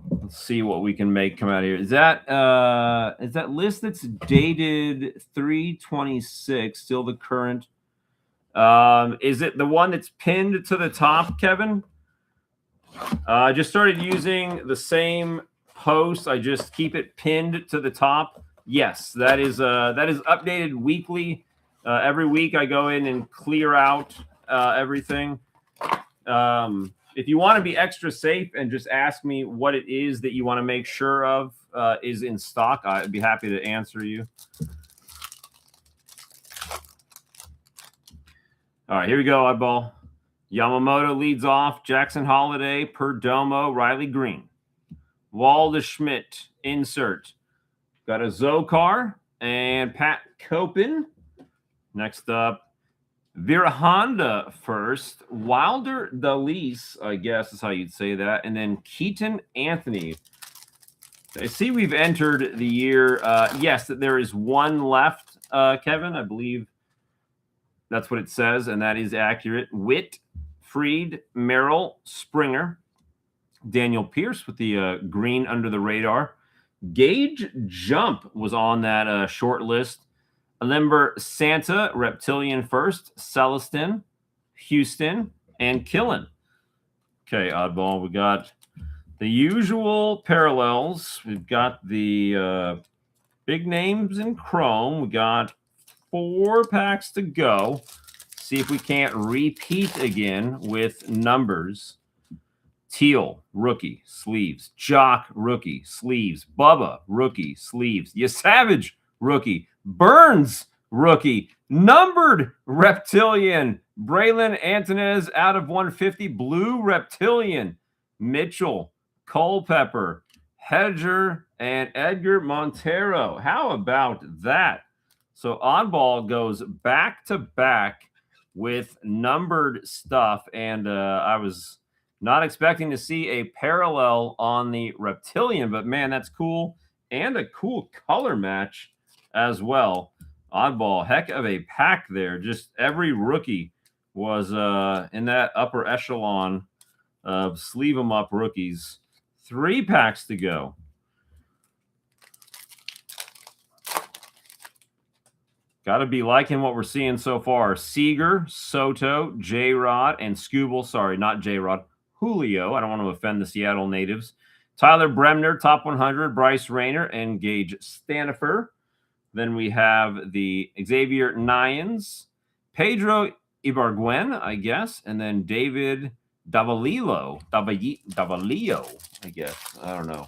Let's see what we can make come out of here. Is that list that's dated 3/26 still the current? Is it the one that's pinned to the top, Kevin? I just started using the same post. I just keep it pinned to the top. Yes, that is updated weekly. Every week I go in and clear out everything. If you want to be extra safe and just ask me what it is that you want to make sure of is in stock, I'd be happy to answer you. All right, here we go, Oddball. Yamamoto leads off. Jackson Holiday, Perdomo, Riley Green. Waldschmidt, insert. Got a Zokar and Pat Copen. Next up, Vera Honda first. Wilder Delis, I guess is how you'd say that. And then Keaton Anthony. I see we've entered the year. Yes, there is one left, Kevin. I believe that's what it says, and that is accurate. Witt, Fried, Merrill, Springer. Daniel Pierce with the green under the radar. Gage Jump was on that short list. Limber Santa, Reptilian first, Celestin, Houston, and Killen. Okay, Oddball, we got the usual parallels. We've got the big names in Chrome. We got 4 packs to go. See if we can't repeat again with numbers. Teal, rookie, sleeves. Jock, rookie, sleeves. Bubba, rookie, sleeves. Savage, rookie. Burns, rookie. Numbered Reptilian. Braylon Antonez out of 150. Blue Reptilian. Mitchell, Culpepper, Hedger, and Edgar Montero. How about that? So Oddball goes back to back with numbered stuff, and I was not expecting to see a parallel on the Reptilian, but man, that's cool, and a cool color match as well. Oddball, heck of a pack there. Just every rookie was in that upper echelon of sleeve 'em up rookies. 3 packs to go. Got to be liking what we're seeing so far. Seager, Soto, J-Rod, and Scooble. Sorry, not J-Rod. Julio. I don't want to offend the Seattle natives. Tyler Bremner, top 100. Bryce Rayner, and Gage Stanifer. Then we have the Xavier Nyans. Pedro Ibargüen, I guess. And then David Davalillo, I guess. I don't know.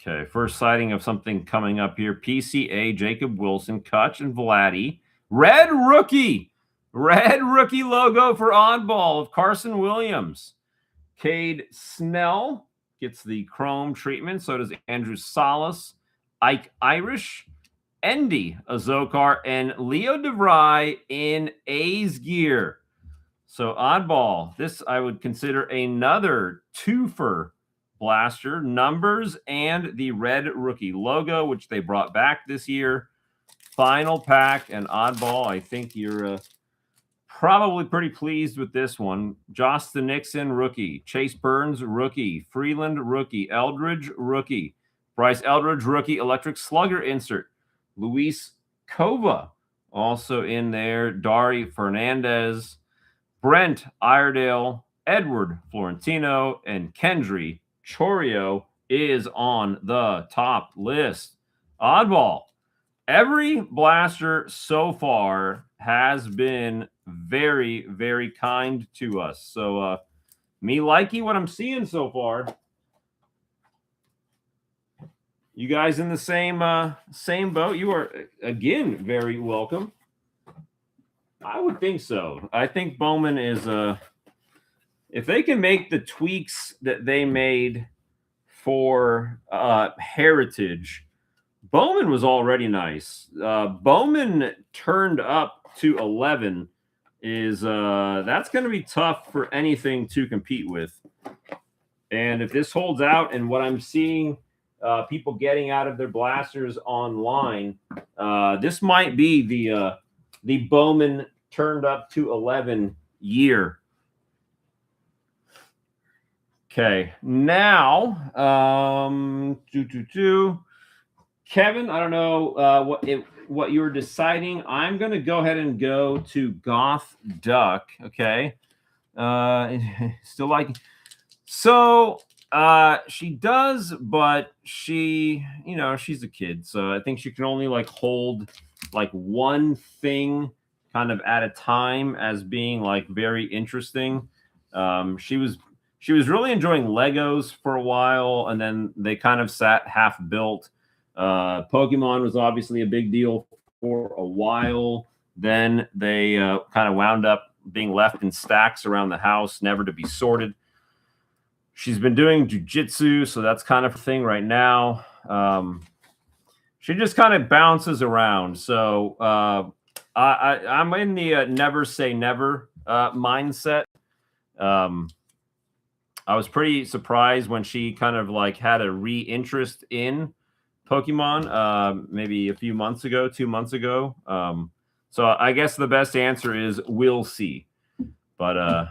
Okay, first sighting of something coming up here. PCA, Jacob Wilson, Kutch, and Vladdy. Red rookie logo for Oddball of Carson Williams. Cade Snell gets the chrome treatment. So does Andrew Salas, Ike Irish, Endy Azokar, and Leo DeVry in A's gear. So Oddball, this I would consider another twofer blaster, numbers and the red rookie logo, which they brought back this year. Final pack, and Oddball, I think you're probably pretty pleased with this one. Josh Nixon, rookie. Chase Burns, rookie. Freeland, rookie. Eldridge, rookie. Bryce Eldridge, rookie. Electric Slugger insert. Luis Kova, also in there. Dari Fernandez. Brent Iredale. Edward Florentino. And Kendry Chorio is on the top list. Oddball, every blaster so far has been very, very kind to us. So me liking what I'm seeing so far. You guys in the same boat? You are, again, very welcome. I would think so. I think Bowman is if they can make the tweaks that they made for Heritage, Bowman was already nice. Bowman turned up to 11 is that's going to be tough for anything to compete with. And if this holds out, and what I'm seeing people getting out of their blasters online, this might be the Bowman turned up to 11 year Okay, now, Kevin, I don't know what you were deciding. I'm going to go ahead and go to Goth Duck. Okay, still like so. She does, but she's a kid, so I think she can only like hold like one thing kind of at a time as being like very interesting. She was really enjoying Legos for a while, and then they kind of sat half built. Pokemon was obviously a big deal for a while. Then they kind of wound up being left in stacks around the house, never to be sorted. She's been doing jujitsu, so that's kind of a thing right now. She just kind of bounces around. So I'm in the never say never mindset. I was pretty surprised when she kind of like had a re-interest in Pokemon maybe a few months ago, 2 months ago. So I guess the best answer is we'll see. But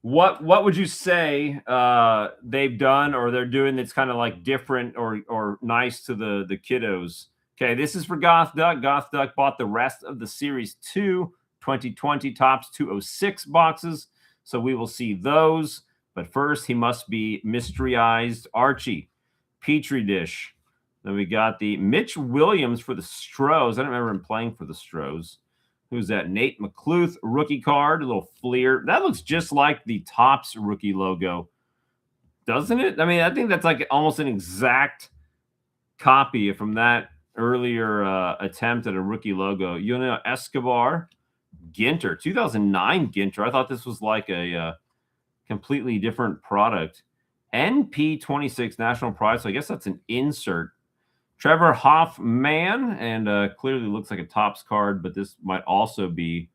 what would you say they've done or they're doing that's kind of like different or nice to the kiddos? Okay, this is for Goth Duck. Goth Duck bought the rest of the Series 2 2020 Topps 206 boxes, so we will see those. But first, he must be mysteryized Archie. Petri dish. Then we got the Mitch Williams for the Stros. I don't remember him playing for the Stros. Who's that? Nate McCluth rookie card, a little Fleer. That looks just like the Topps rookie logo, doesn't it? I mean, I think that's like almost an exact copy from that earlier attempt at a rookie logo. Escobar, Ginter, 2009 Ginter. I thought this was like a completely different product. NP26 National Prize. So I guess that's an insert. Trevor Hoffman, and clearly looks like a Topps card, but this might also be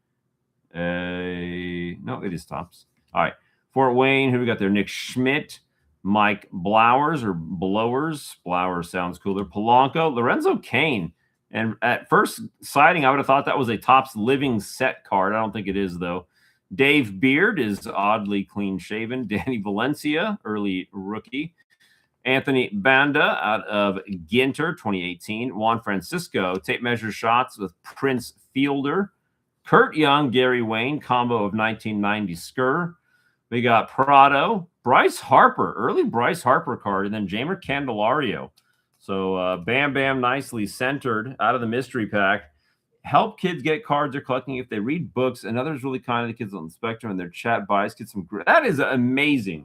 no, it is Topps. All right. Fort Wayne, who we got there? Nick Schmidt, Mike Blowers or Blowers. Blowers sounds cooler. Polanco, Lorenzo Kane. And at first sighting, I would have thought that was a Topps living set card. I don't think it is, though. Dave Beard is oddly clean shaven. Danny Valencia, early rookie. Anthony Banda out of Ginter, 2018. Juan Francisco, tape measure shots with Prince Fielder. Kurt Young, Gary Wayne, combo of 1990 Skur. We got Prado, Bryce Harper, early Bryce Harper card, and then Jamer Candelario. So Bam Bam nicely centered out of the mystery pack. Help kids get cards they're collecting if they read books. Another's really kind of the kids on the spectrum and their chat buys. Get some. That is amazing.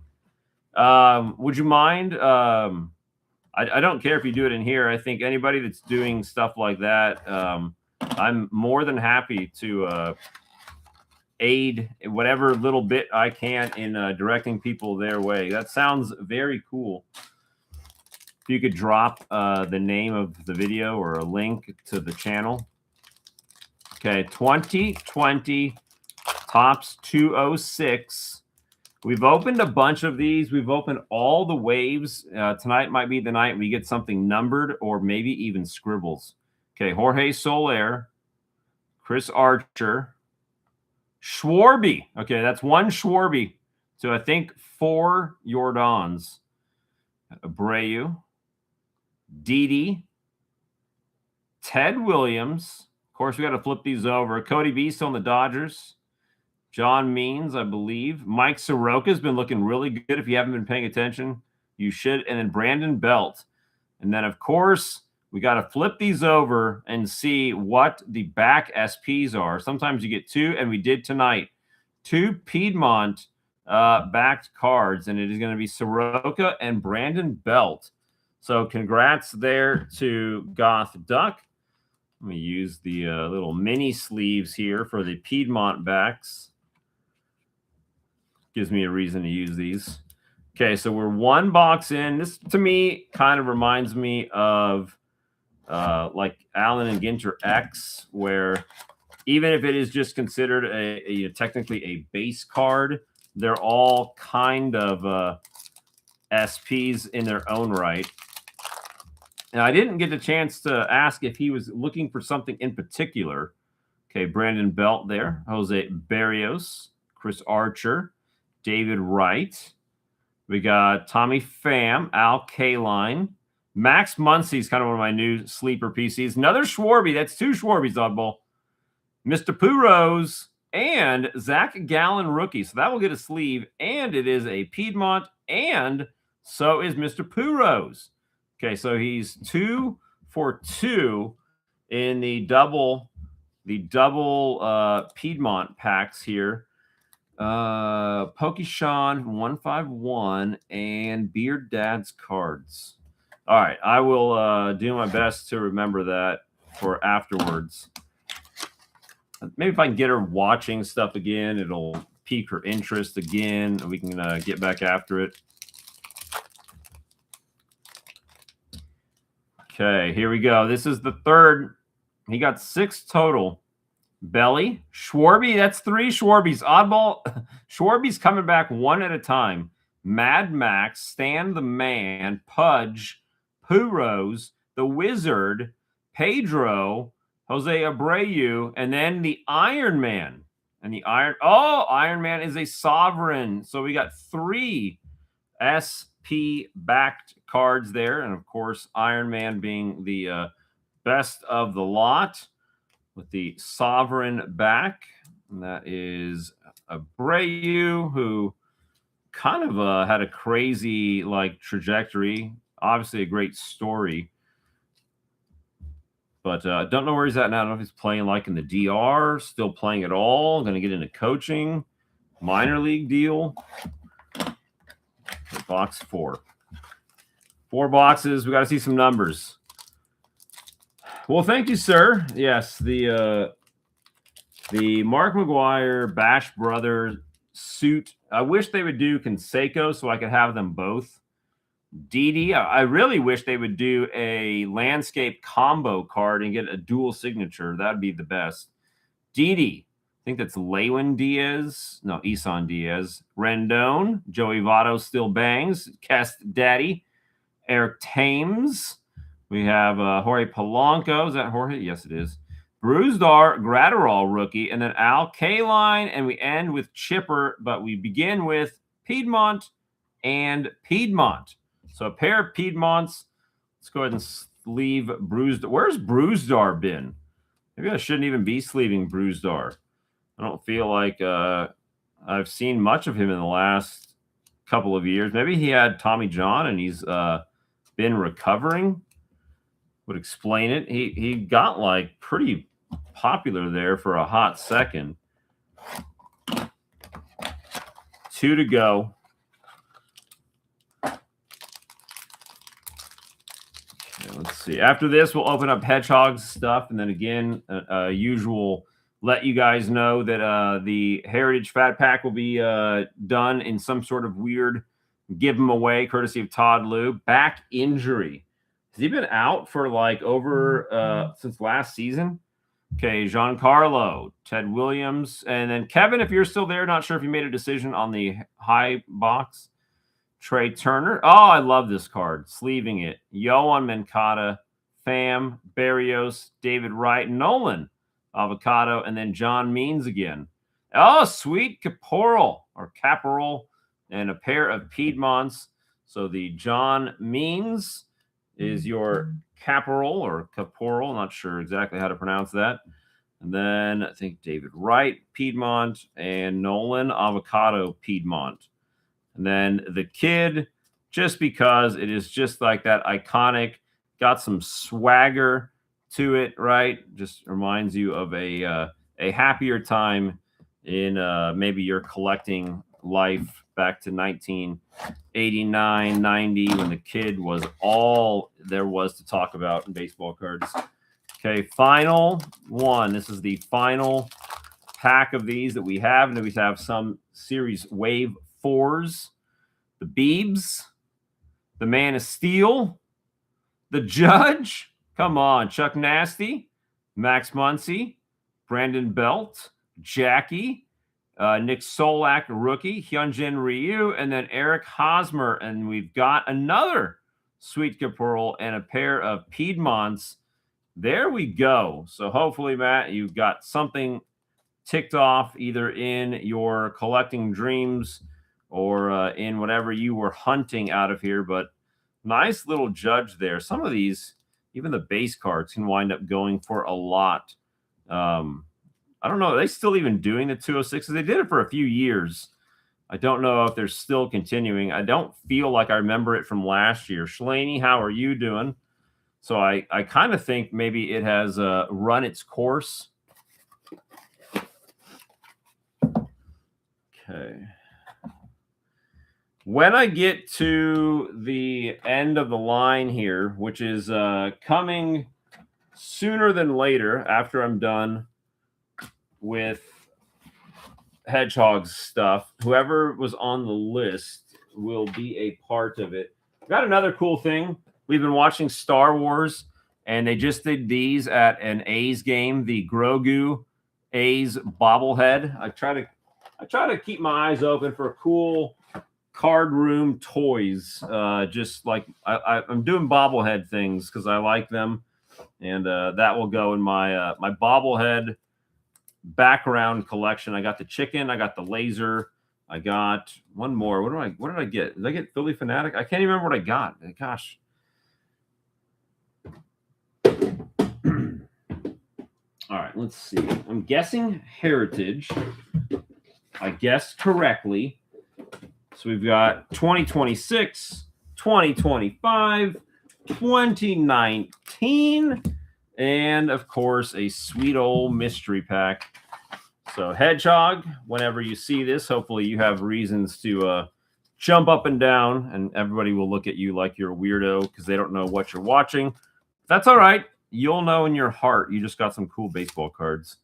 Would you mind? I don't care if you do it in here. I think anybody that's doing stuff like that, I'm more than happy to aid whatever little bit I can in directing people their way. That sounds very cool. If you could drop the name of the video or a link to the channel. Okay, 2020 Topps 206. We've opened a bunch of these. We've opened all the waves. Tonight might be the night we get something numbered or maybe even scribbles. Okay, Jorge Soler, Chris Archer, Schwarby. Okay, that's one Schwarby. So I think 4 Jordans. Abreu, Didi, Ted Williams. Of course, we got to flip these over. Cody B still in the Dodgers. John Means, I believe. Mike Soroka's been looking really good. If you haven't been paying attention, you should. And then Brandon Belt. And then, of course, we got to flip these over and see what the back SPs are. Sometimes you get 2, and we did tonight. 2 Piedmont backed cards, and it is going to be Soroka and Brandon Belt. So congrats there to Goth Duck. Let me use the little mini sleeves here for the Piedmont backs. Gives me a reason to use these. Okay, so we're 1 box in. This, to me, kind of reminds me of like Allen and Ginter X, where even if it is just considered a technically a base card, they're all kind of SPs in their own right. And I didn't get the chance to ask if he was looking for something in particular. Okay, Brandon Belt there. Jose Barrios, Chris Archer. David Wright. We got Tommy Pham, Al Kaline. Max Muncy's kind of one of my new sleeper PCs. Another Schwarby. That's 2 Schwarbys, oddball. Mr. Puros and Zach Gallen rookie. So that will get a sleeve, and it is a Piedmont, and so is Mr. Puros. Okay, so he's 2 for 2 in the double Piedmont packs here. Pokeshawn 151 and Beard Dad's cards. All right, I will do my best to remember that for afterwards. Maybe if I can get her watching stuff again, it'll pique her interest again. We can get back after it. Okay, here we go. This is the third. He got 6 total. Belly, Schwarby, that's 3 Schwarbys. Oddball, Schwarby's coming back one at a time. Mad Max, Stan the Man, Pudge, Puros, the Wizard, Pedro, Jose Abreu, and then the Iron Man. And the Iron Man is a sovereign. So we got 3 SP backed cards there. And of course, Iron Man being the best of the lot with the sovereign back. And that is Abreu, who kind of had a crazy trajectory. Obviously a great story. But don't know where he's at now. I don't know if he's playing in the DR, still playing at all, going to get into coaching, minor league deal. Box 4. 4 boxes. We got to see some numbers. Well, thank you, sir. Yes, the Mark McGwire Bash Brothers suit. I wish they would do Canseco so I could have them both. Didi, I really wish they would do a landscape combo card and get a dual signature. That'd be the best. Didi, I think that's Lewin Diaz. No, Isan Diaz. Rendon, Joey Votto still bangs. Cast Daddy, Eric Thames. We have Jorge Polanco. Is that Jorge? Yes, it is. Bruzdar, Gratterall rookie, and then Al Kaline, and we end with Chipper, but we begin with Piedmont and Piedmont. So a pair of Piedmonts. Let's go ahead and sleeve Bruzdar. Where's Bruzdar been? Maybe I shouldn't even be sleeving Bruzdar. I don't feel like I've seen much of him in the last couple of years. Maybe he had Tommy John and he's been recovering. Would explain it. He got pretty popular there for a hot second. 2 to go. Let's see. After this, we'll open up Hedgehog's stuff. And then again, usual, let you guys know that the Heritage Fat Pack will be done in some sort of weird give them away, courtesy of Todd Liu. Back injury. Has he been out for over since last season? Okay, Giancarlo, Ted Williams. And then Kevin, if you're still there, not sure if you made a decision on the high box. Trey Turner. Oh, I love this card. Sleeving it. Yohan Moncada, Pham, Barrios, David Wright, Nolan, Avocado, and then John Means again. Oh, sweet Caporal, and a pair of Piedmonts. So the John Means is your Caporal or Caporal. Not sure exactly how to pronounce that. And then I think David Wright, Piedmont, and Nolan, Avocado, Piedmont. And then the Kid, just because it is just like that iconic, got some swagger to it, right? Just reminds you of a happier time in maybe your collecting life back to 1989, 90, when the Kid was all there was to talk about in baseball cards. Okay, final one. This is the final pack of these that we have. And then we have some series wave 4s, the Beebs, the Man of Steel, the Judge, come on, Chuck Nasty, Max Muncy, Brandon Belt, Jackie, Nick Solak, rookie, Hyunjin Ryu, and then Eric Hosmer. And we've got another Sweet Caporal and a pair of Piedmonts. There we go. So hopefully, Matt, you've got something ticked off either in your collecting dreams or in whatever you were hunting out of here. But nice little judge there. Some of these, even the base cards, can wind up going for a lot. I don't know. Are they still even doing the 206s? They did it for a few years. I don't know if they're still continuing. I don't feel like I remember it from last year. Schlaney, how are you doing? So I kind of think maybe it has run its course. Okay. When I get to the end of the line here, which is coming sooner than later after I'm done with Hedgehog's stuff, whoever was on the list will be a part of it. Got another cool thing. We've been watching Star Wars, and they just did these at an A's game, the Grogu A's bobblehead. I try to keep my eyes open for cool card room toys. Just like I'm doing bobblehead things because I like them, and that will go in my my bobblehead background collection. I got the chicken, I got the laser, I got one more. What did I get? Did I get Philly Fanatic? I can't even remember what I got. Gosh. All right, let's see. I'm guessing Heritage. I guessed correctly. So we've got 2026, 2025, 2019, and of course a sweet old mystery pack. So Hedgehog, whenever you see this, hopefully you have reasons to jump up and down, and everybody will look at you like you're a weirdo because they don't know what you're watching. That's all right. You'll know in your heart you just got some cool baseball cards.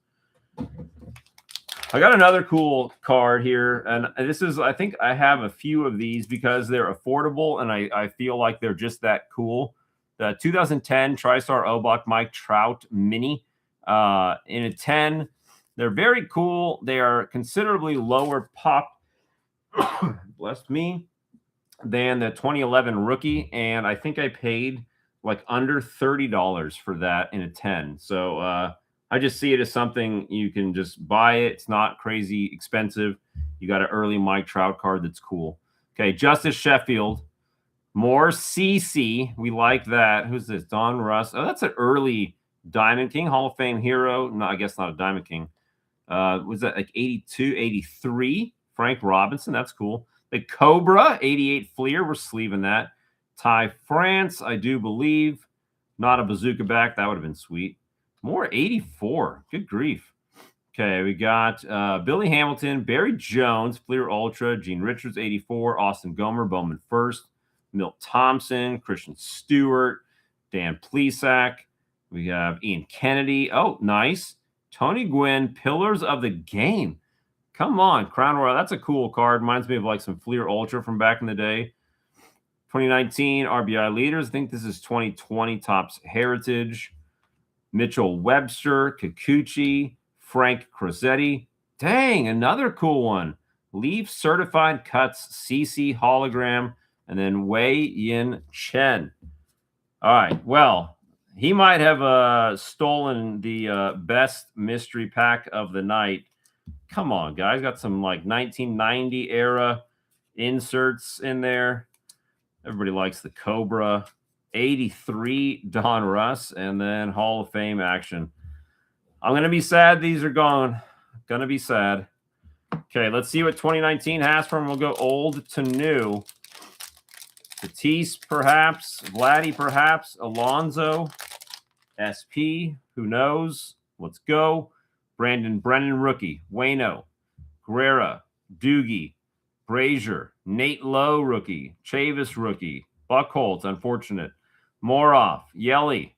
I got another cool card here, and this is, I think I have a few of these because they're affordable, and I feel like they're just that cool. The 2010 TriStar Obach Mike Trout Mini in a 10. They're very cool. They are considerably lower pop, bless me, than the 2011 rookie, and I think I paid like under $30 for that in a 10. So I just see it as something you can just buy it. It's not crazy expensive. You got an early Mike Trout card that's cool. Okay, Justice Sheffield. More CC. We like that. Who's this? Don Russ. Oh, that's an early Diamond King, Hall of Fame hero. No, I guess not a Diamond King. Was that like 82, 83? Frank Robinson. That's cool. The Cobra, 88 Fleer. We're sleeving that. Ty France, I do believe. Not a bazooka back. That would have been sweet. More 84. Good grief. Okay, we got Billy Hamilton, Barry Jones, Fleer Ultra, Gene Richards, 84, Austin Gomer, Bowman first, Milt Thompson, Christian Stewart, Dan Plesac. We have Ian Kennedy. Oh, nice. Tony Gwynn, Pillars of the Game. Come on, Crown Royal. That's a cool card. Reminds me of like some Fleer Ultra from back in the day. 2019 RBI leaders. I think this is 2020 Topps Heritage. Mitchell Webster, Kikuchi, Frank Crosetti. Dang, another cool one. Leaf Certified Cuts, CC Hologram, and then Wei Yin Chen. All right, well, he might have stolen the best mystery pack of the night. Come on, guys. Got some like 1990 era inserts in there. Everybody likes the Cobra. 83 Don Russ, and then Hall of Fame action. I'm going to be sad these are gone. Going to be sad. Okay, let's see what 2019 has for him. We'll go old to new. Tatis, perhaps. Vladdy, perhaps. Alonzo. SP. Who knows? Let's go. Brandon Brennan, rookie. Waino. Guerrera. Doogie. Brazier. Nate Lowe, rookie. Chavis, rookie. Buckholz, unfortunate. Moroff. Yelly.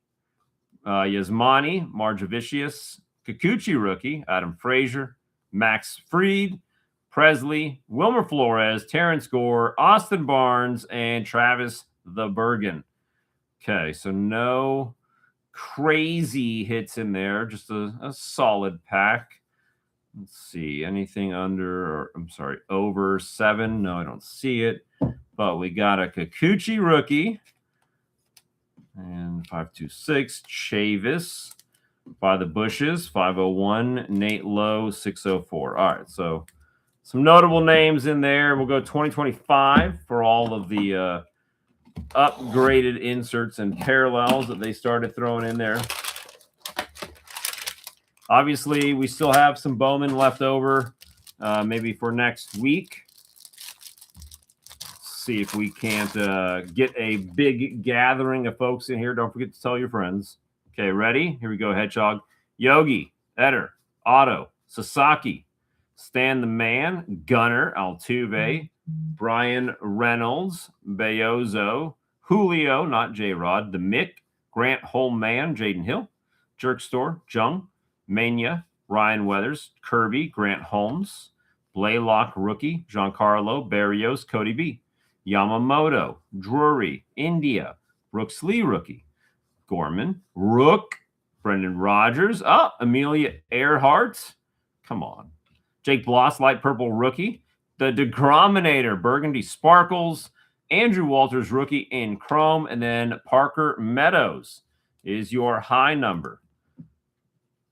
Yasmani. Marjavicius. Kikuchi, rookie. Adam Frazier. Max Fried. Presley. Wilmer Flores. Terrence Gore. Austin Barnes. And Travis the Bergen. Okay, so no crazy hits in there. Just a solid pack. Let's see. Anything under, or I'm sorry, over 7? No, I don't see it. But we got a Kikuchi rookie. And 526. Chavis. By the Bushes. 501. Nate Lowe. 604. All right, so Some notable names in there. We'll go 2025 for all of the upgraded inserts and parallels that they started throwing in there. Obviously, we still have some Bowman left over, maybe for next week. See if we can't get a big gathering of folks in here. Don't forget to tell your friends. Okay, ready? Here we go, Hedgehog. Yogi, Eder, Otto, Sasaki, Stan the Man, Gunner, Altuve, Brian Reynolds, Bayozo, Julio, not J-Rod, the Mick, Grant Holman, Jaden Hill, Jerkstore, Jung, Mania, Ryan Weathers, Kirby, Grant Holmes, Blaylock, rookie, Giancarlo, Barrios, Cody B, Yamamoto, Drury, India, Brooks Lee, rookie, Gorman, Rook, Brendan Rodgers, Amelia Earhart, come on, Jake Bloss, light purple, rookie, the DeGrominator, Burgundy Sparkles, Andrew Walters, rookie in Chrome, and then Parker Meadows is your high number.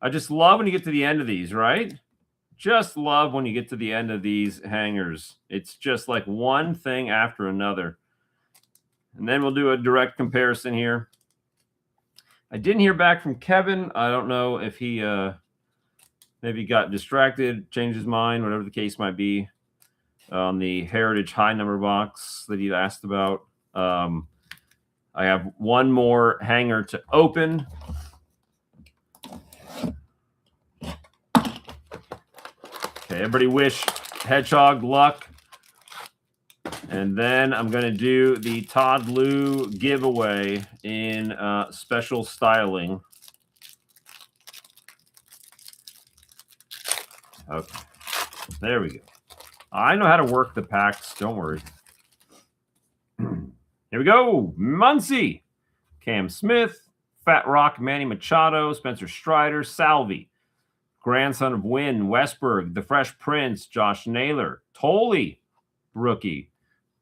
I just love when you get to the end of these, right? Just love when you get to the end of these hangers. It's just like one thing after another. And then we'll do a direct comparison here. I didn't hear back from Kevin. I don't know if he maybe got distracted, changed his mind, whatever the case might be, on the Heritage high number box that he asked about. I have one more hanger to open. Okay, everybody wish Hedgehog luck. And then I'm going to do the Todd Lou giveaway in special styling. Okay, there we go. I know how to work the packs. Don't worry. Here we go. Muncie, Cam Smith, Fat Rock, Manny Machado, Spencer Strider, Salvi, grandson of Wynn, Westberg, the Fresh Prince, Josh Naylor, Tolley, rookie,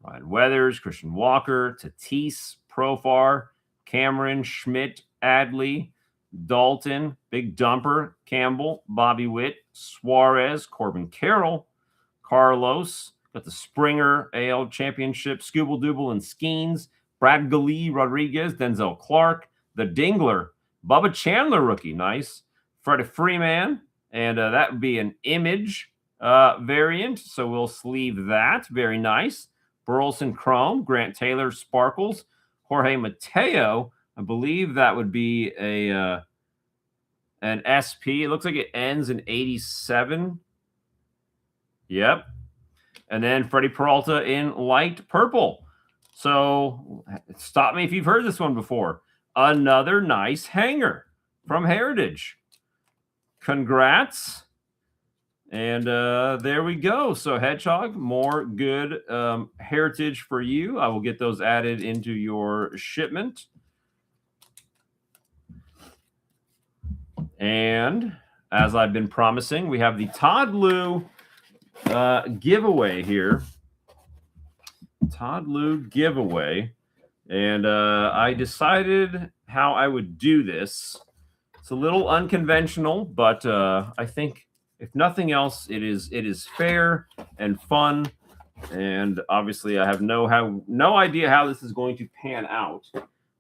Ryan Weathers, Christian Walker, Tatis, Profar, Cameron, Schmidt, Adley, Dalton, Big Dumper, Campbell, Bobby Witt, Suarez, Corbin Carroll, Carlos, got the Springer AL Championship, Scooble Dooble and Skeens, Brad Gallee, Rodriguez, Denzel Clark, the Dingler, Bubba Chandler rookie, nice, Freddie Freeman, and that would be an image variant, so we'll sleeve that, very nice. Burleson Chrome, Grant Taylor Sparkles, Jorge Mateo, I believe that would be a an SP. It looks like it ends in 87. Yep. And then Freddie Peralta in light purple. So stop me if you've heard this one before. Another nice hanger from Heritage. Congrats. And there we go. So Hedgehog, more good Heritage for you. I will get those added into your shipment. And as I've been promising, we have the Todd Lou giveaway here. Todd Lou giveaway. And I decided how I would do this. It's a little unconventional, but I think if nothing else, it is fair and fun. And obviously I have no idea how this is going to pan out.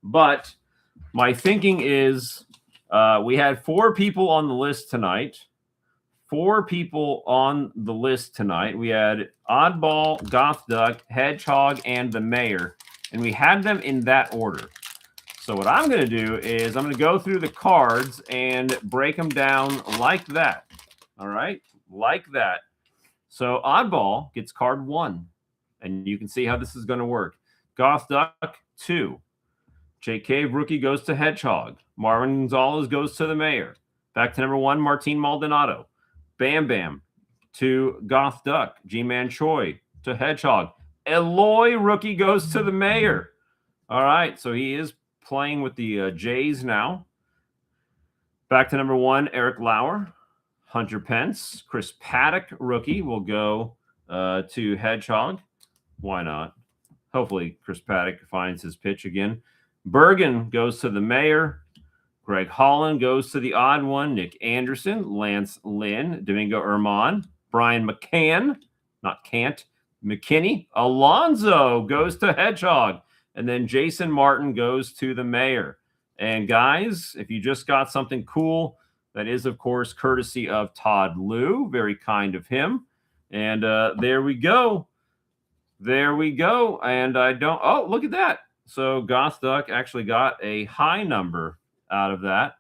But my thinking is we had 4 people on the list tonight. 4 people on the list tonight. We had Oddball, Goth Duck, Hedgehog, and the Mayor. And we had them in that order. So what I'm going to do is I'm going to go through the cards and break them down like that. All right? Like that. So Oddball gets card 1. And you can see how this is going to work. Goth Duck, 2. Jake Cave, rookie, goes to Hedgehog. Marvin Gonzalez goes to the Mayor. Back to number 1, Martin Maldonado. Bam Bam to Goth Duck. G-Man Choi to Hedgehog. Eloy, rookie, goes to the Mayor. All right, so he is playing with the Jays now. Back to number 1, Eric Lauer. Hunter Pence. Chris Paddock, rookie, will go to Hedgehog. Why not? Hopefully Chris Paddock finds his pitch again. Bergen goes to the Mayor. Greg Holland goes to the odd one. Nick Anderson, Lance Lynn, Domingo Herman, Brian McCann, not can't. McKinney. Alonzo goes to Hedgehog. And then Jason Martin goes to the Mayor. And guys, if you just got something cool, that is, of course, courtesy of Todd Liu. Very kind of him. And there we go. There we go. And I don't, oh, look at that. So Goth Duck actually got a high number out of that.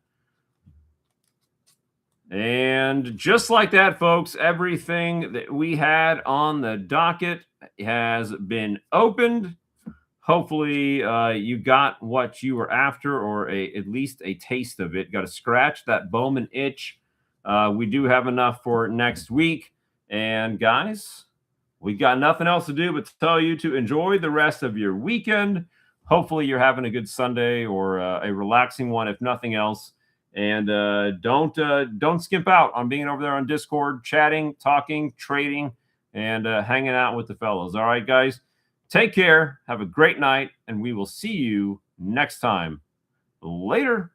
And just like that, folks, everything that we had on the docket has been opened. Hopefully, you got what you were after, or at least a taste of it. Got to scratch that Bowman itch. We do have enough for next week. And guys, we got nothing else to do but to tell you to enjoy the rest of your weekend. Hopefully, you're having a good Sunday or a relaxing one, if nothing else. And don't skimp out on being over there on Discord, chatting, talking, trading, and hanging out with the fellows. All right, guys, take care. Have a great night, and we will see you next time. Later.